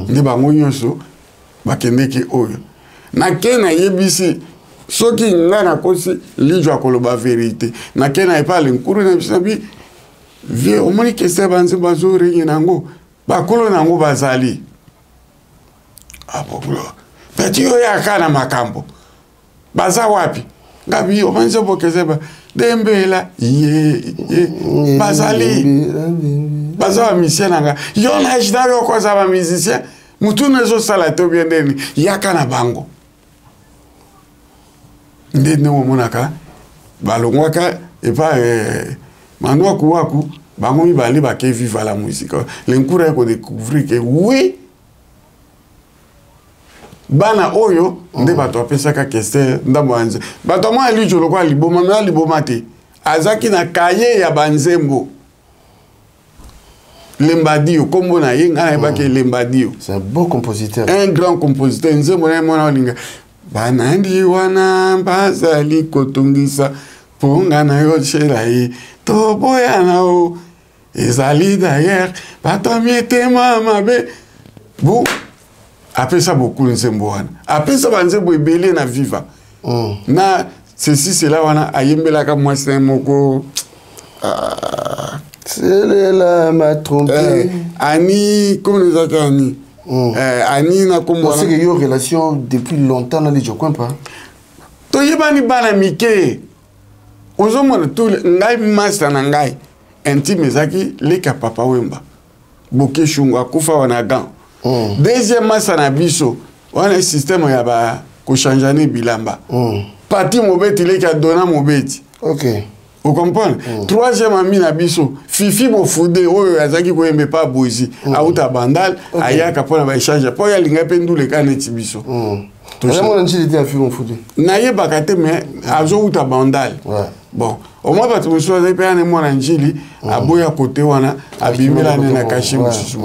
Nde bango nyonso bakendeki oyo na kena yebisi soki ngana kosi lijwa koloba vérité na kena epale nkuru na bisabi vie omoni kese banze bazori nango bakolo nango bazali apokolo peti yo yakana makambo baza wapi ngabi omanze bokezeba dembela bazali baza musicien nga yo na jidaro ko za ba musicien mutu nezo sala to bien deni yakana bango ndene omonaka balongwaka epa Manoaku waku bango mibali bake vivre la musique l'enkura ko découvrir que oui bana oyo nde bato apesaka kese ndambo anze bato mwa lijo lokwa liboma na liboma te azaki na kaye ya banzembo Lembadio, kombo na ye ngana ebake Lembadio. C'est un beau compositeur. Un grand compositeur. Nzembo na mwana olinga. Banandi wana bazali kotungisa ponga na yo chelaye. To boya na o ezali d'ailleurs bato mietema mabe. Bon, après ça beaucoup nzembo wana. Après ça banzembo ebele na viva. Na ceci cela wana ayembela ka mwasi moko c'est là m'a trompé. Ani, comment les autres Ani Ani na comme c'est que y a une relation depuis longtemps dans les Jokouin pas. To yebani bana mike. Ozomona tout ngai master na ngai. Intime zaki leka papa wemba. Boke shungu akufa wana gan. Deuxième master na biso. Wana système ya ba ko changeane bilamba. Parti mobeti leka dona mobeti. OK. Vous comprenez? Troisième ami na biso, Fifi Mofude, oyo azaki ko yembe pa boisi, auta bandal, ayaka pona ba échange, po ya linga pendu le kaneti biso. Vraiment l'antilité a Fifi Mofude. Na ye bakate mais azo uta bandal. Bon, au moins ba tu so pe ane mo na njili, aboya côté wana, abimela na kashi mususu.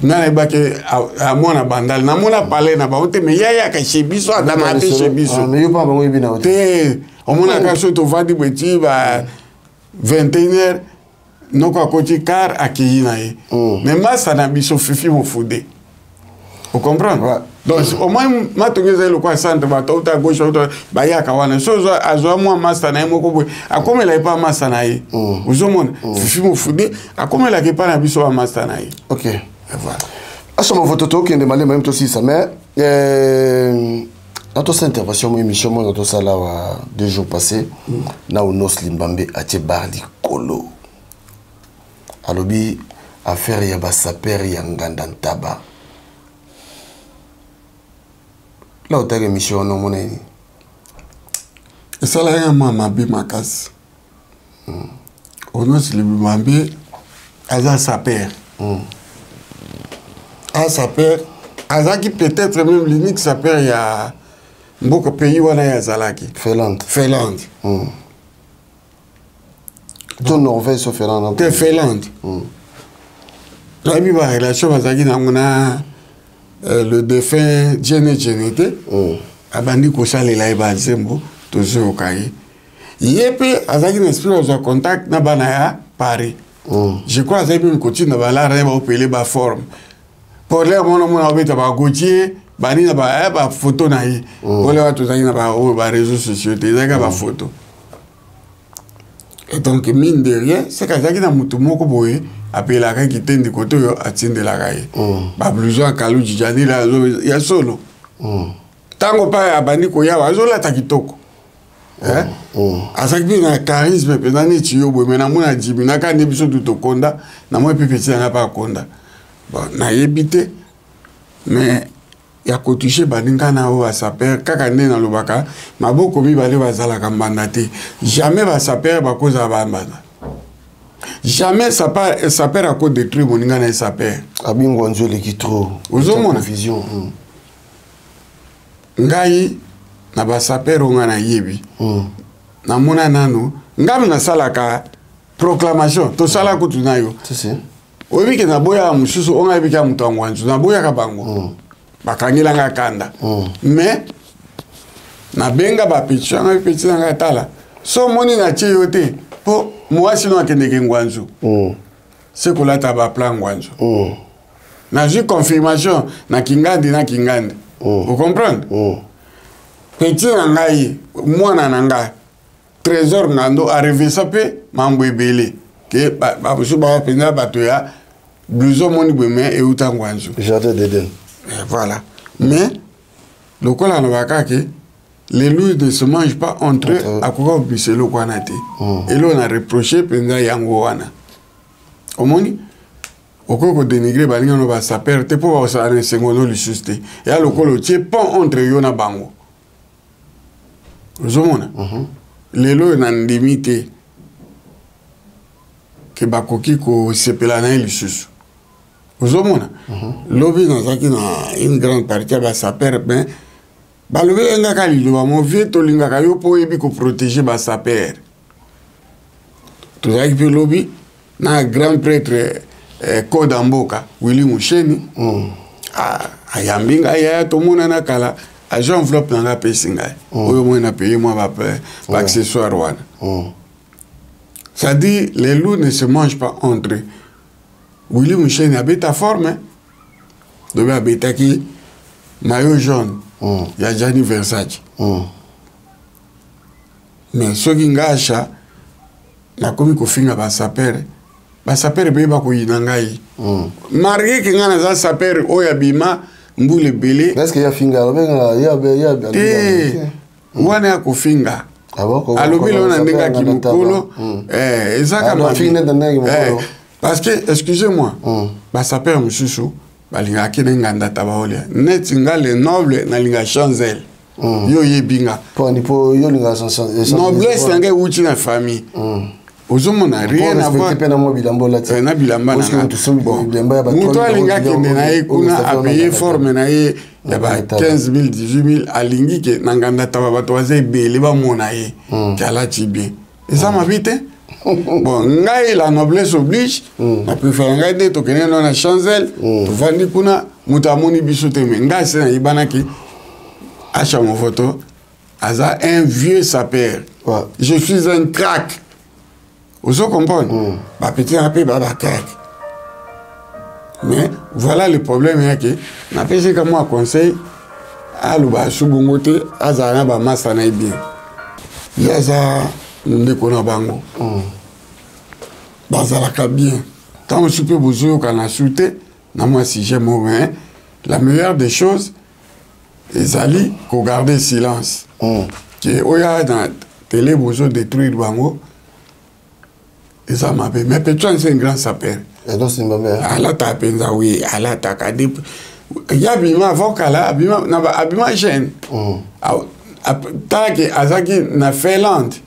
Na ebake a mona bandal, na mona parler na ba ote mais ya kashi biso adama te chez biso. Mais yo pas bango ibina ote. On m'a dit que vadi beti ba 21h noko akoti car akiyina ye. Mais ma ça na biso Fifi Mofude. Vous comprenez? Donc au moins ma tongeza le kwa centre ba tota gauche ba ya kawana so azo moi master na moko boy akomela pas master na ye. Uzomona Fifi Mofude akomela ke pa na biso ba master na ye. OK. Et voilà. Asoma photo qui est demandé même aussi ça mais dans cette intervention, mon émission, dans ça là, 2 jours passés, na unos Limbambe a été bardi colo. Alobi affaire ya basaper ya ngandantaba. Là où t'as émission non mon ami. Et ça là y a ma bi makas. Unos Limbambe aza saper. A saper, aza qui peut-être même l'unique saper ya beaucoup de pays wana ya zalaki. Finlande. Ton Norvège sur Finlande. Te Finlande. La mi ba relation bazaki na ngona le défunt Jene Jenete. Abandi ko salela e ba nzembo tozo okayi. Yepe azaki na esprit de contact na bana ya Paris. Je crois azaki une continue na bala reba opele ba forme. Pour les mon obeta ba Gauthier bani na ba photo na ye ole watu zaki na ba réseaux sociaux te zaka ba photo et donc mine de rien c'est que zaki na mutu moko boye apela ka kitendi koto yo atindela ka ye ba blouson kalu jijani la ya solo tango pa abani ko ya wazola takitoko azaki na charisme pe nani tiyo boye mena mona jibi na ka ne biso tutokonda na moi pepeti na pa konda bon na yebite mais ya kotishe baninga na o asaper kaka nde na lobaka maboko mibale bazala kambanda te jamais basaper bakoza bambana Jamais ça perd à cause détruire mon ingana ça perd. Abingo Anjo le qui trop. Ozomona vision. Ngai na ba saper ngana yebi. Na mona nano ngam na salaka proclamation to sala kutu nayo. C'est Obi ke na boya mususu onga yebi ka mutango Anjo na boya ka bango. Bakangila nga kanda. Mais na benga ba pichu nga pichu nga tala. So moni na chi yote po mwasi no akende ke ngwanzu. C'est ko la taba plan ngwanzu. Na ju confirmation na kingandi. Vous comprenez? Petit ngai mwana nanga trésor ngando arrivé ça pe mambo ebele ke ba busu ba penda bato ya blouson moni beme e utangwanzu. Jardin d'Éden. Voilà. Mais le col en vakake les loups ne se mangent pas entre eux à quoi biselo kwanate. Et là on a reproché penda yango wana. Omoni okoko dénigrer balinga no ba saper te po ba sa ne sengono li juste. Ya le col tie pont entre yo na bango. Ozomona. Les loups n'en limité que bakoki ko sepela na lisusu. Ozomona. Lobi nazaki na une grande partie ba saper ben balobi nga kali lo mo vie to linga kayo po ebi ko protéger ba saper. To zaki pe lobi na grand prêtre Kodamboka Willy Musheni ayambinga ya to mona na kala agent enveloppe na pesinga oyo mo na payer moi ba accessoire wana. Ça dit les loups ne se mangent pas entre eux. Willy Musheni habite à forme dobe habite ki maillot jaune ya Gianni Versace. Mais soki ngasha na komi ko finga ba sapere be ba ko yinangai marqué que ngana za sapere oya bima mbule bele est-ce que ya finga ya wana ko finga abo alobi lo na ndinga kimukolo ezaka ma finga ndanga kimukolo parce que excusez-moi ba sapere mususu balinga kinenga ndata baolia net ngale noble na linga chanzel yo yebinga po yo linga chanzel noblesse ngai uchi na famille ozomona rien à voir na bilamba na muto alinga kende na ye kuna apaye forme na ye ya ba 15,000 18,000 alingi ke nanganda taba bato waze bele ba mona ye kala ti bien et ça m'habite bon ngai la noblesse oblige na préfère ngai de to kene no na chanzel to vandi kuna muto amoni biso te me ngai se na ibana ki acha mon photo aza un vieux sapeur je suis un crack. Vous comprenez? Bah petit un peu bah crack. Mais voilà le problème est que n'a pas que moi conseil à l'ouba subongote azana ba masa na bien. Yaza ndeko na bango. Bazala ka bien. Tant je peux bozo kana souté na moi si j'aime moins la meilleure des choses les alliés ko garder silence. Que oya dans télé bozo détruire bango. Et ça m'a fait. Mais Petron, c'est un grand sapeur. Et donc, c'est ma mère. Allah t'a pensé, oui, Allah t'a cadé. Il y a Abima, Vokala, Abima Gêne. Tant que Azaki n'a fait lente.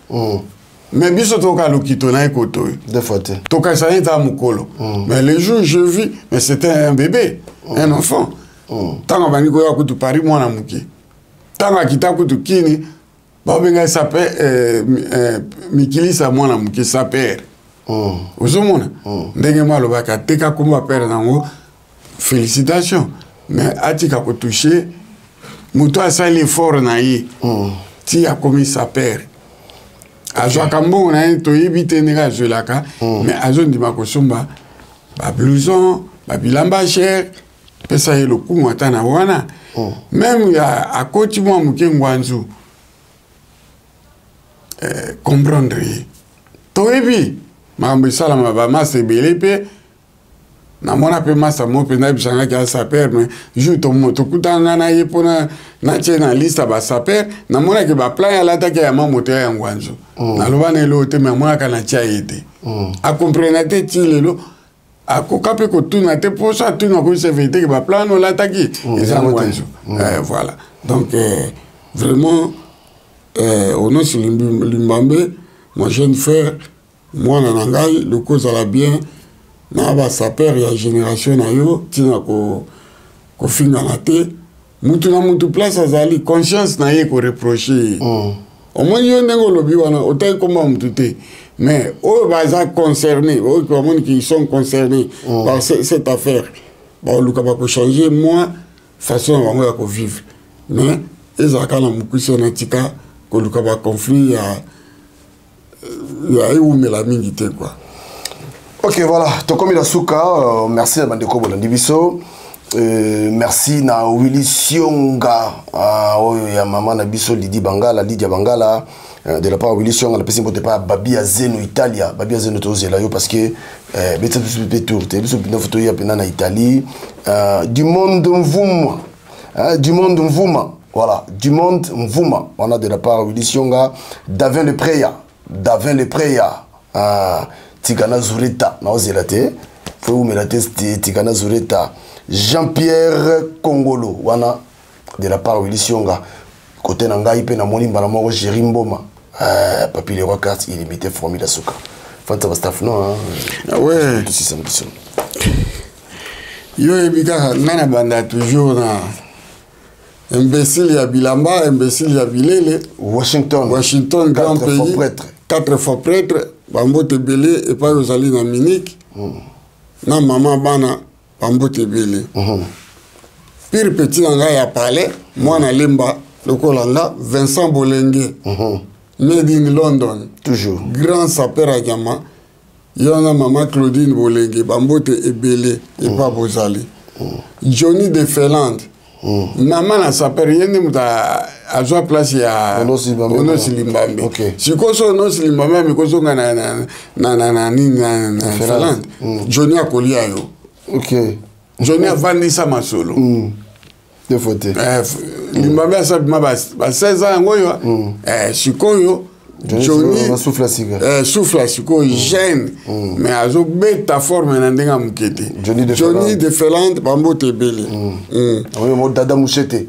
Mais biso toka lokito na ekoto. Deux fois. Toka ça est à Mukolo. Mais le jour je vis, mais c'était un bébé, un enfant. Tant que Baniko ya kutu Paris, moi na muki. Tant que kita kutu kini, babenga sapeur, Mikilisa moi na muki sapeur. Ozomona ndenge malo baka teka kumba père nango félicitations mais atika ko toucher muto asali fort na yi ti a commis sa père azwa kambo na to yibite nega zelaka mais azondi makosumba ba blouson ba bilamba cher pesa yelo kumu atana wana même ya akoti mwa mukengwanzu comprendre to yebi mambo salama ba masa belepe na mona pe masa mo pe na bisanga ka saper mais ju to moto kutana na ye pona na chena lista ba saper na mona ke ba plan ya lata ke ya mamoto ya ngwanzo na lobana lo te me mona kana cha ite a comprendre te ti lelo a ko kape ko tuna te po sa tuna ko se vete ke ba plan no lata ki eza ngwanzo voilà donc vraiment on a sur limbambe mon jeune frère mwana na ngai lokozala bien na basaper ya génération na yo ntina kofingana te mutu na mutu place azali conscience na ye koreproche omoni yo ndenge olobi wana otaki komba mutu te mais oyo baza concerné oyo bamoni qu'ils sont concernés par cette affaire baoluka bakochanger moi façon na bango ya kovivre mais ezalaka na mokuse na tika koluka baconflit ya eumela mingi te quoi. Ok, voilà, tokomi la suka, merci à Bandeko Bolandi Biso, merci na Willy Sionga, ya maman na Biso Lydia Bangala, de la part de Willy Sionga, la personne qui pas Babia Zeno Italia, Babia Zeno Tozela yo parce que beta plus tour, te biso pina photo ya pena na Italie, du monde mvuma, voilà, du monde mvuma, on a de la part de Willy Sionga, Davin le Preya, Tigana Zureta, na ozelate, faut melate Tigana Zureta, Jean-Pierre Kongolo, wana de la part de Willy Sionga, côté Nangaï pe na moni mbala moko Jerimboma, papi les rois cartes illimité formule la souka. Fanta staff non hein. Ouais. Tout ça Yo ebika nana banda toujours na imbécile ya Bilamba, imbécile ya Bilele, Washington grand pays. 4 fois prêtre, Bambote Belé et pas Rosalie na Munich. Na maman bana Bambote Belé. Pire petit nanga ya palais, moi na lemba lokolanga Vincent Bolenge. Made in London. Toujours. Grand sapeur à Gama. Yana maman Claudine Bolenge, Bambote Belé et pas Rosalie. Johnny de Felland. Maman na sapeur yende muta azwa place ya Ono Silimbambe. Okay. Sikoso Ono Silimbambe mikoso na Felland. Johnny akolia yo. Okay. Johnny avandisa masolo. De faute. Limbambe asabima ba 16 ans ngoyo. Sikoyo Johnny souffle sikoyo jeune. Mais azo beta forme na ndenga mukete. Johnny de Felland Bambote Belé. Oui, mo dada mouchete.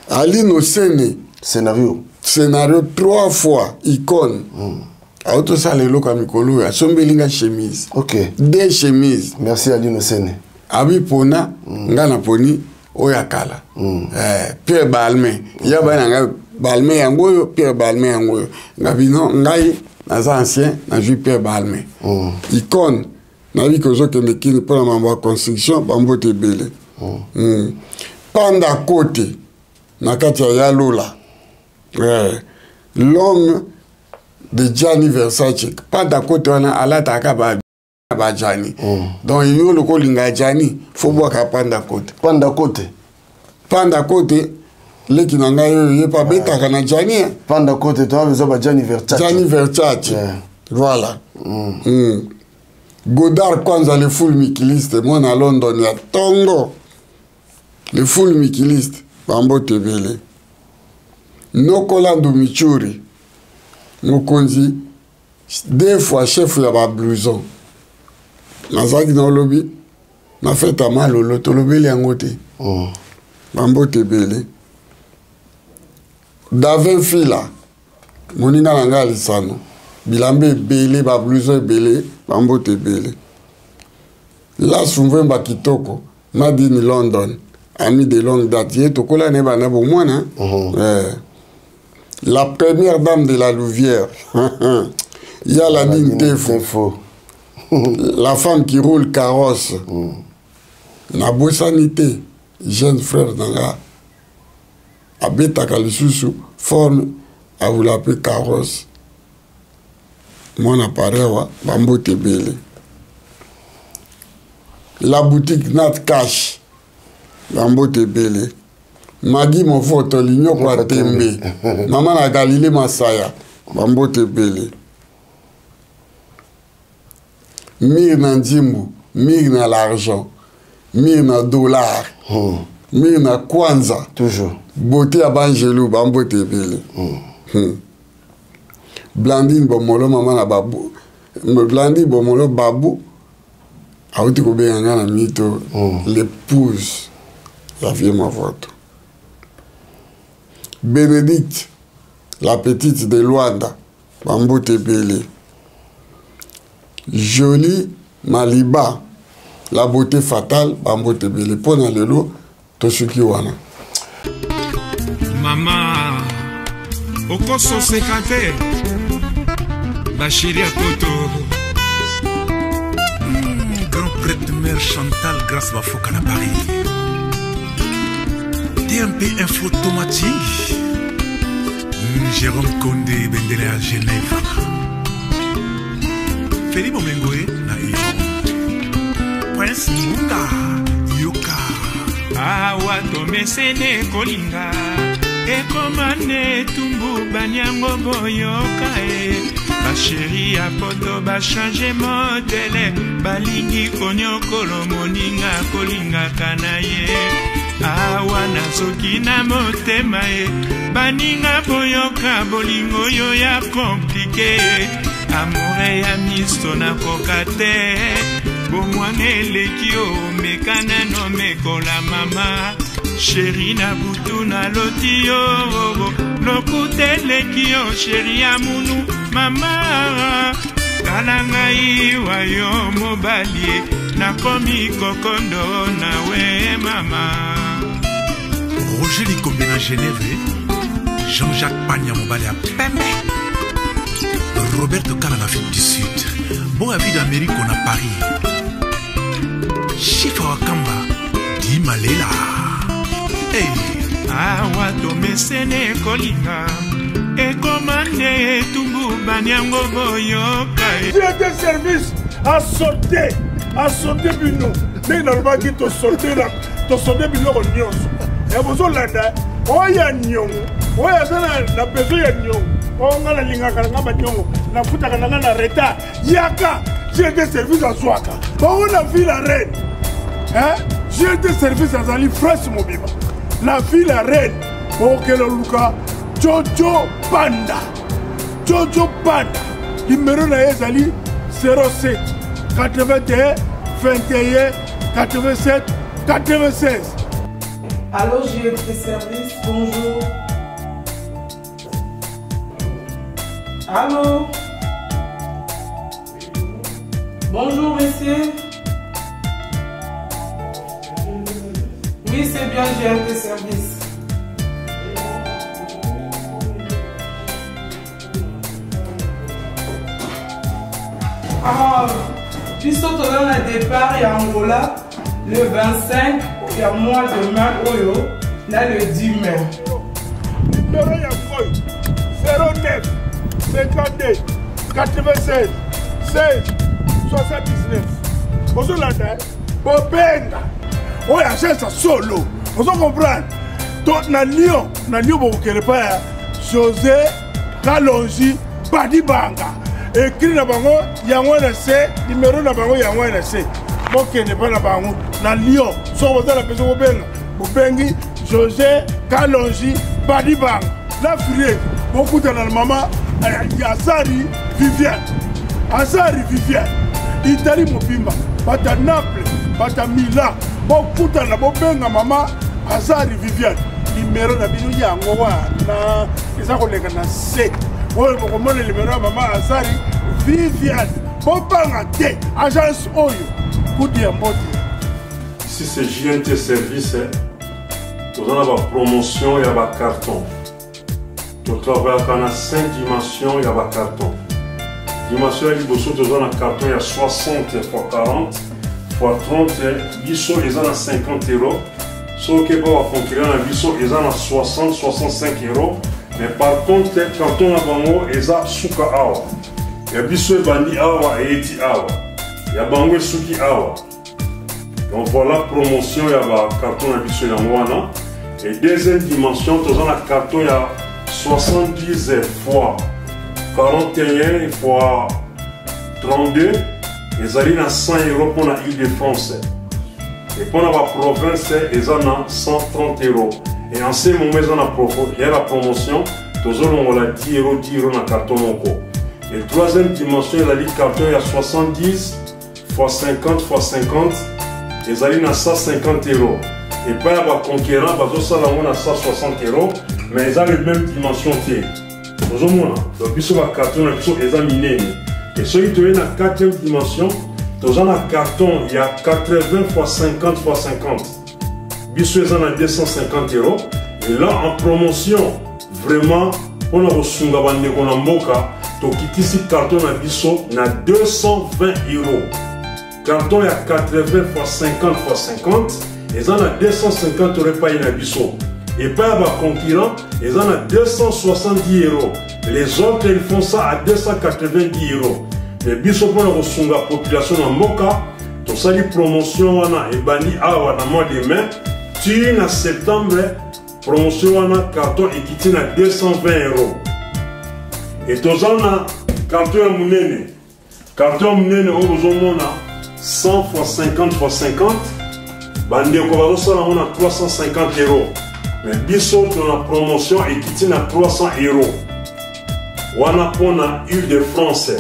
Ali no scénario 3 fois icône. Auto sale loka mikolo ya sombelinga chemise. OK. 2 chemises. Merci Ali no Sene. Abi pona ngana poni oyakala. Pierre Balmain. Ya bana nga Balmain yangoyo Pierre Balmain yangoyo. Ngabino ngai naza ancien na ju Pierre Balmain. Icône na vi ko zo kende kini pour la mambo construction Bambote Belé. Panda côté na kati ya Lola. L'homme de Gianni Versace. Panda côté wana alata akaba Gianni. Donc il y a le colinga Gianni, faut boire ka Panda côté. Panda côté le qui n'a pas pas bêta kana Gianni. Panda côté toi besoin Gianni Versace. Gianni Versace. Voilà. Godard kwanza le full mikiliste moi na London ya Tongo. Le full mikiliste Bambote Belé. Nokolando Michuri. Mokonzi 2 fois chef ya ba blouson. Nazaki na lobby na feta malolo tolobeli yango te. Bambote Belé. Davin Fila. Moninga nanga lisano. Bilambe Belé ba blouson Belé Bambote Belé. La Soumvemba Kitoko made in London. Ami de longue date. Yé tokola ne bana bo mwana. La première dame de la Louvière. Il y a la digne Tefo. La femme qui roule carrosse. Na bosanité, jeune frère Nanga. Abeta Kalisusu forme à vous l'appeler carrosse. Mon appareil, Bambote Belé. La boutique Nat Cash. Bambote Belé. Magui mon photo l'igno kwa tembe. Maman na Galilée Masaya. Bambote Belé. Mire na ndimbu, mire na l'argent, mire na dollar, mire na kwanza. Toujours. Beauté à Bangelou, Bambote Belé. Blandine Bomolo, maman na babu. Blandine Bomolo, babou. Aouti kobe yanga na mito, l'épouse. La vieille ma photo. Bénédicte, la petite de Luanda, Bambote Belé. Jolie Maliba, la beauté fatale, Bambote Bele, Pona Lelo, Tosuki Wana. Maman, Okoso Sekate, Bachiri Akoto. Grand prêtre mère Chantal Grâce Bafoka à Paris. DMP Info Automatique. Jérôme Condé Bendele à Genève. Feli Momengoe na Iran. Prince Munga Yoka. Awa tomesene kolinga. Ekomane tumbu banyango boyoka e. Ba chérie a poto ba changer modèle. Balingi konyokolo moninga kolinga kanaye. Awa nazoki na motema e. Baninga boyoka bolingo yo ya komplike. Amore ya misto na kokate. Bomwane lekio mekana no mekola mama. Chéri na butu na lotio. Lokute lekio chéri ya munu mama. Kalanga iwa yo mobalie. Nakomi kokondo na we mama. Roger Likombe na Genève. Jean-Jacques Pagna Mobale à Pembe. Roberto Kala en Afrique du Sud. Bon avis d'Amérique on a Paris. Chifa Wakamba Di Malela. Hey. Awa tomesene kolinga. Ekomane tumbu banyango boyoka. J'ai des services à sauter bino. Mais normalement qui te sauter là, te sauter bino au nyonso. Et vous en l'anda. Oya nyongo. Oya sana na bezo ya nyongo. On a linga karanga nyongo. Na futa kananga na reta. Yaka. J'ai des services à Swaka. On a vu la reine. Hein? J'ai des services à Zali France Mobiba. La ville la reine. Okelo Luka. Jojo Panda. Jojo Panda. Numéro na Ezali 07 81 21 87 96. Allô, j'ai des services, bonjour. Allô? Bonjour, monsieur. Oui, c'est bien, j'ai des services. Ah, puis surtout dans le départ, il y a Angola, le 25, il y a mois de mai, Oyo, là le 10 mai. Numéro ya Foy 09 52 96 16 79. Vous avez Bobenga. Oui, achète ça solo. Vous comprenez? Donc, na Lyon, vous ne pas José Kalonji Badibanga. Écrit na bango, yangwana C, numéro na bango yangwana C. Bon, qui n'est pas na bango. Na Lyon, so vous avez la personne Bobengi, José Kalonji Badibanga. La fille, beaucoup de la maman, Asari Viviane. Asari Viviane. Italie Mobimba, Bata Naples, Bata Milan. Beaucoup de la Bobenga maman, Asari Viviane. Numéro na bino yango na eza koleka na C. Oyo bokomona numéro ya maman Asari Viviane. Bopanga te agence oyo kudi ya mbote. Ici c'est JNT Service. Nous avons la promotion et la carton. Nous travaillons à 5 dimensions et la carton. Dimension à l'Ibosso, nous avons un carton il y a 60 x 40 x 30. Bisso ils ont 50 €. Sauf que pour la concurrence, Bisso ils ont 60-65 €. Mais par contre, quand on a bango, ils ont suka awa. Il y a Bisso bandi awa et eti awa. Il y a bango et suki awa. Donc voilà promotion, il y a un carton à Bisso Yangwana. Et deuxième dimension, nous avons un carton il y a 70 x 41 x 32. Ils ont 100 € pour l'île de France. Et pour la province, ils ont 130 €. Et en ce moment, il y a la promotion. Tous on a 10 € dans le carton. Et troisième dimension, il y a le carton, il y a 70 x 50 x 50. Ils ont 150 €. Et pas la conquérant, parce que on a 160 €. Mais ils ont les mêmes dimensions. Nous avons le carton, ils ont miné. Et celui qui est dans la 4e dimension, dans un carton, il y a 80 x 50 x 50. Biso est à 250 €. Et là, en promotion, vraiment, on a reçu un carton à biso na 220 €. Carton, il y a 80 x 50 x 50. Et ça, a 250 € payé na biso. Et pas à concurrent, ils en ont 270 €. Les autres, ils font ça à 290 €. Mais biso pour la population en Moka, tout ça, les promotions, et bani à mois de mai, tu en septembre, promotion, carton et qui tient à 220 €. Et tout ça, carton à Mounene. Carton à Mounene, on a 100 x 50 x 50. Bandi on a 350 €. Mais biso dans la promotion et qui tient à 300 €. On a pour la Île-de-France.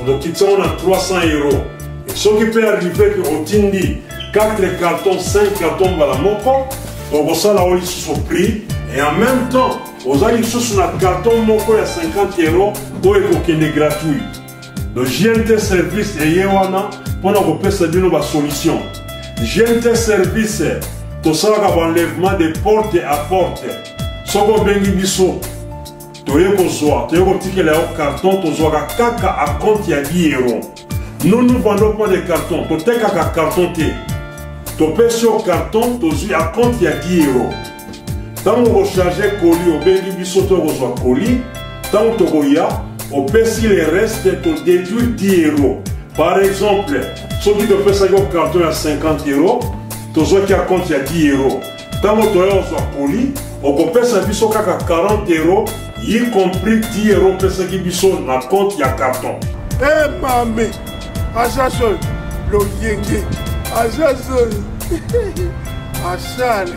Donc qui tient à 300 €. Et ce qui peut arriver que au Tindi 4 cartons, 5 cartons dans la moko, donc ça là on est sous prix et en même temps aux allez sur un carton moko à 50 € pour est gratuit. Donc GNT service et yewana pour nous passer de nos solutions. GNT service tout ça va enlèvement de porte à porte. Ce qu'on bengi biso, tu es besoin, tu es optique le carton, tu as kaka à compte ya 10 €. Nous ne vendons pas de carton, tu as kaka carton te. Tu payes sur carton, tu as à compte ya 10 €. Tant on recharge colis, au bengi biso tu reçois colis, tant tu reçois, on paye si les restes, tu déduis 10 €. Par exemple, ceux qui te paient ça au carton à 50 €. Tous ceux qui comptent il y a 10 €. Tant que tu as colis, on peut ça biso kaka 40 €, y compris 10 € pour ceux qui biso na compte il y a carton. Eh mamé, Achacho, le yenge, Achacho, Achale.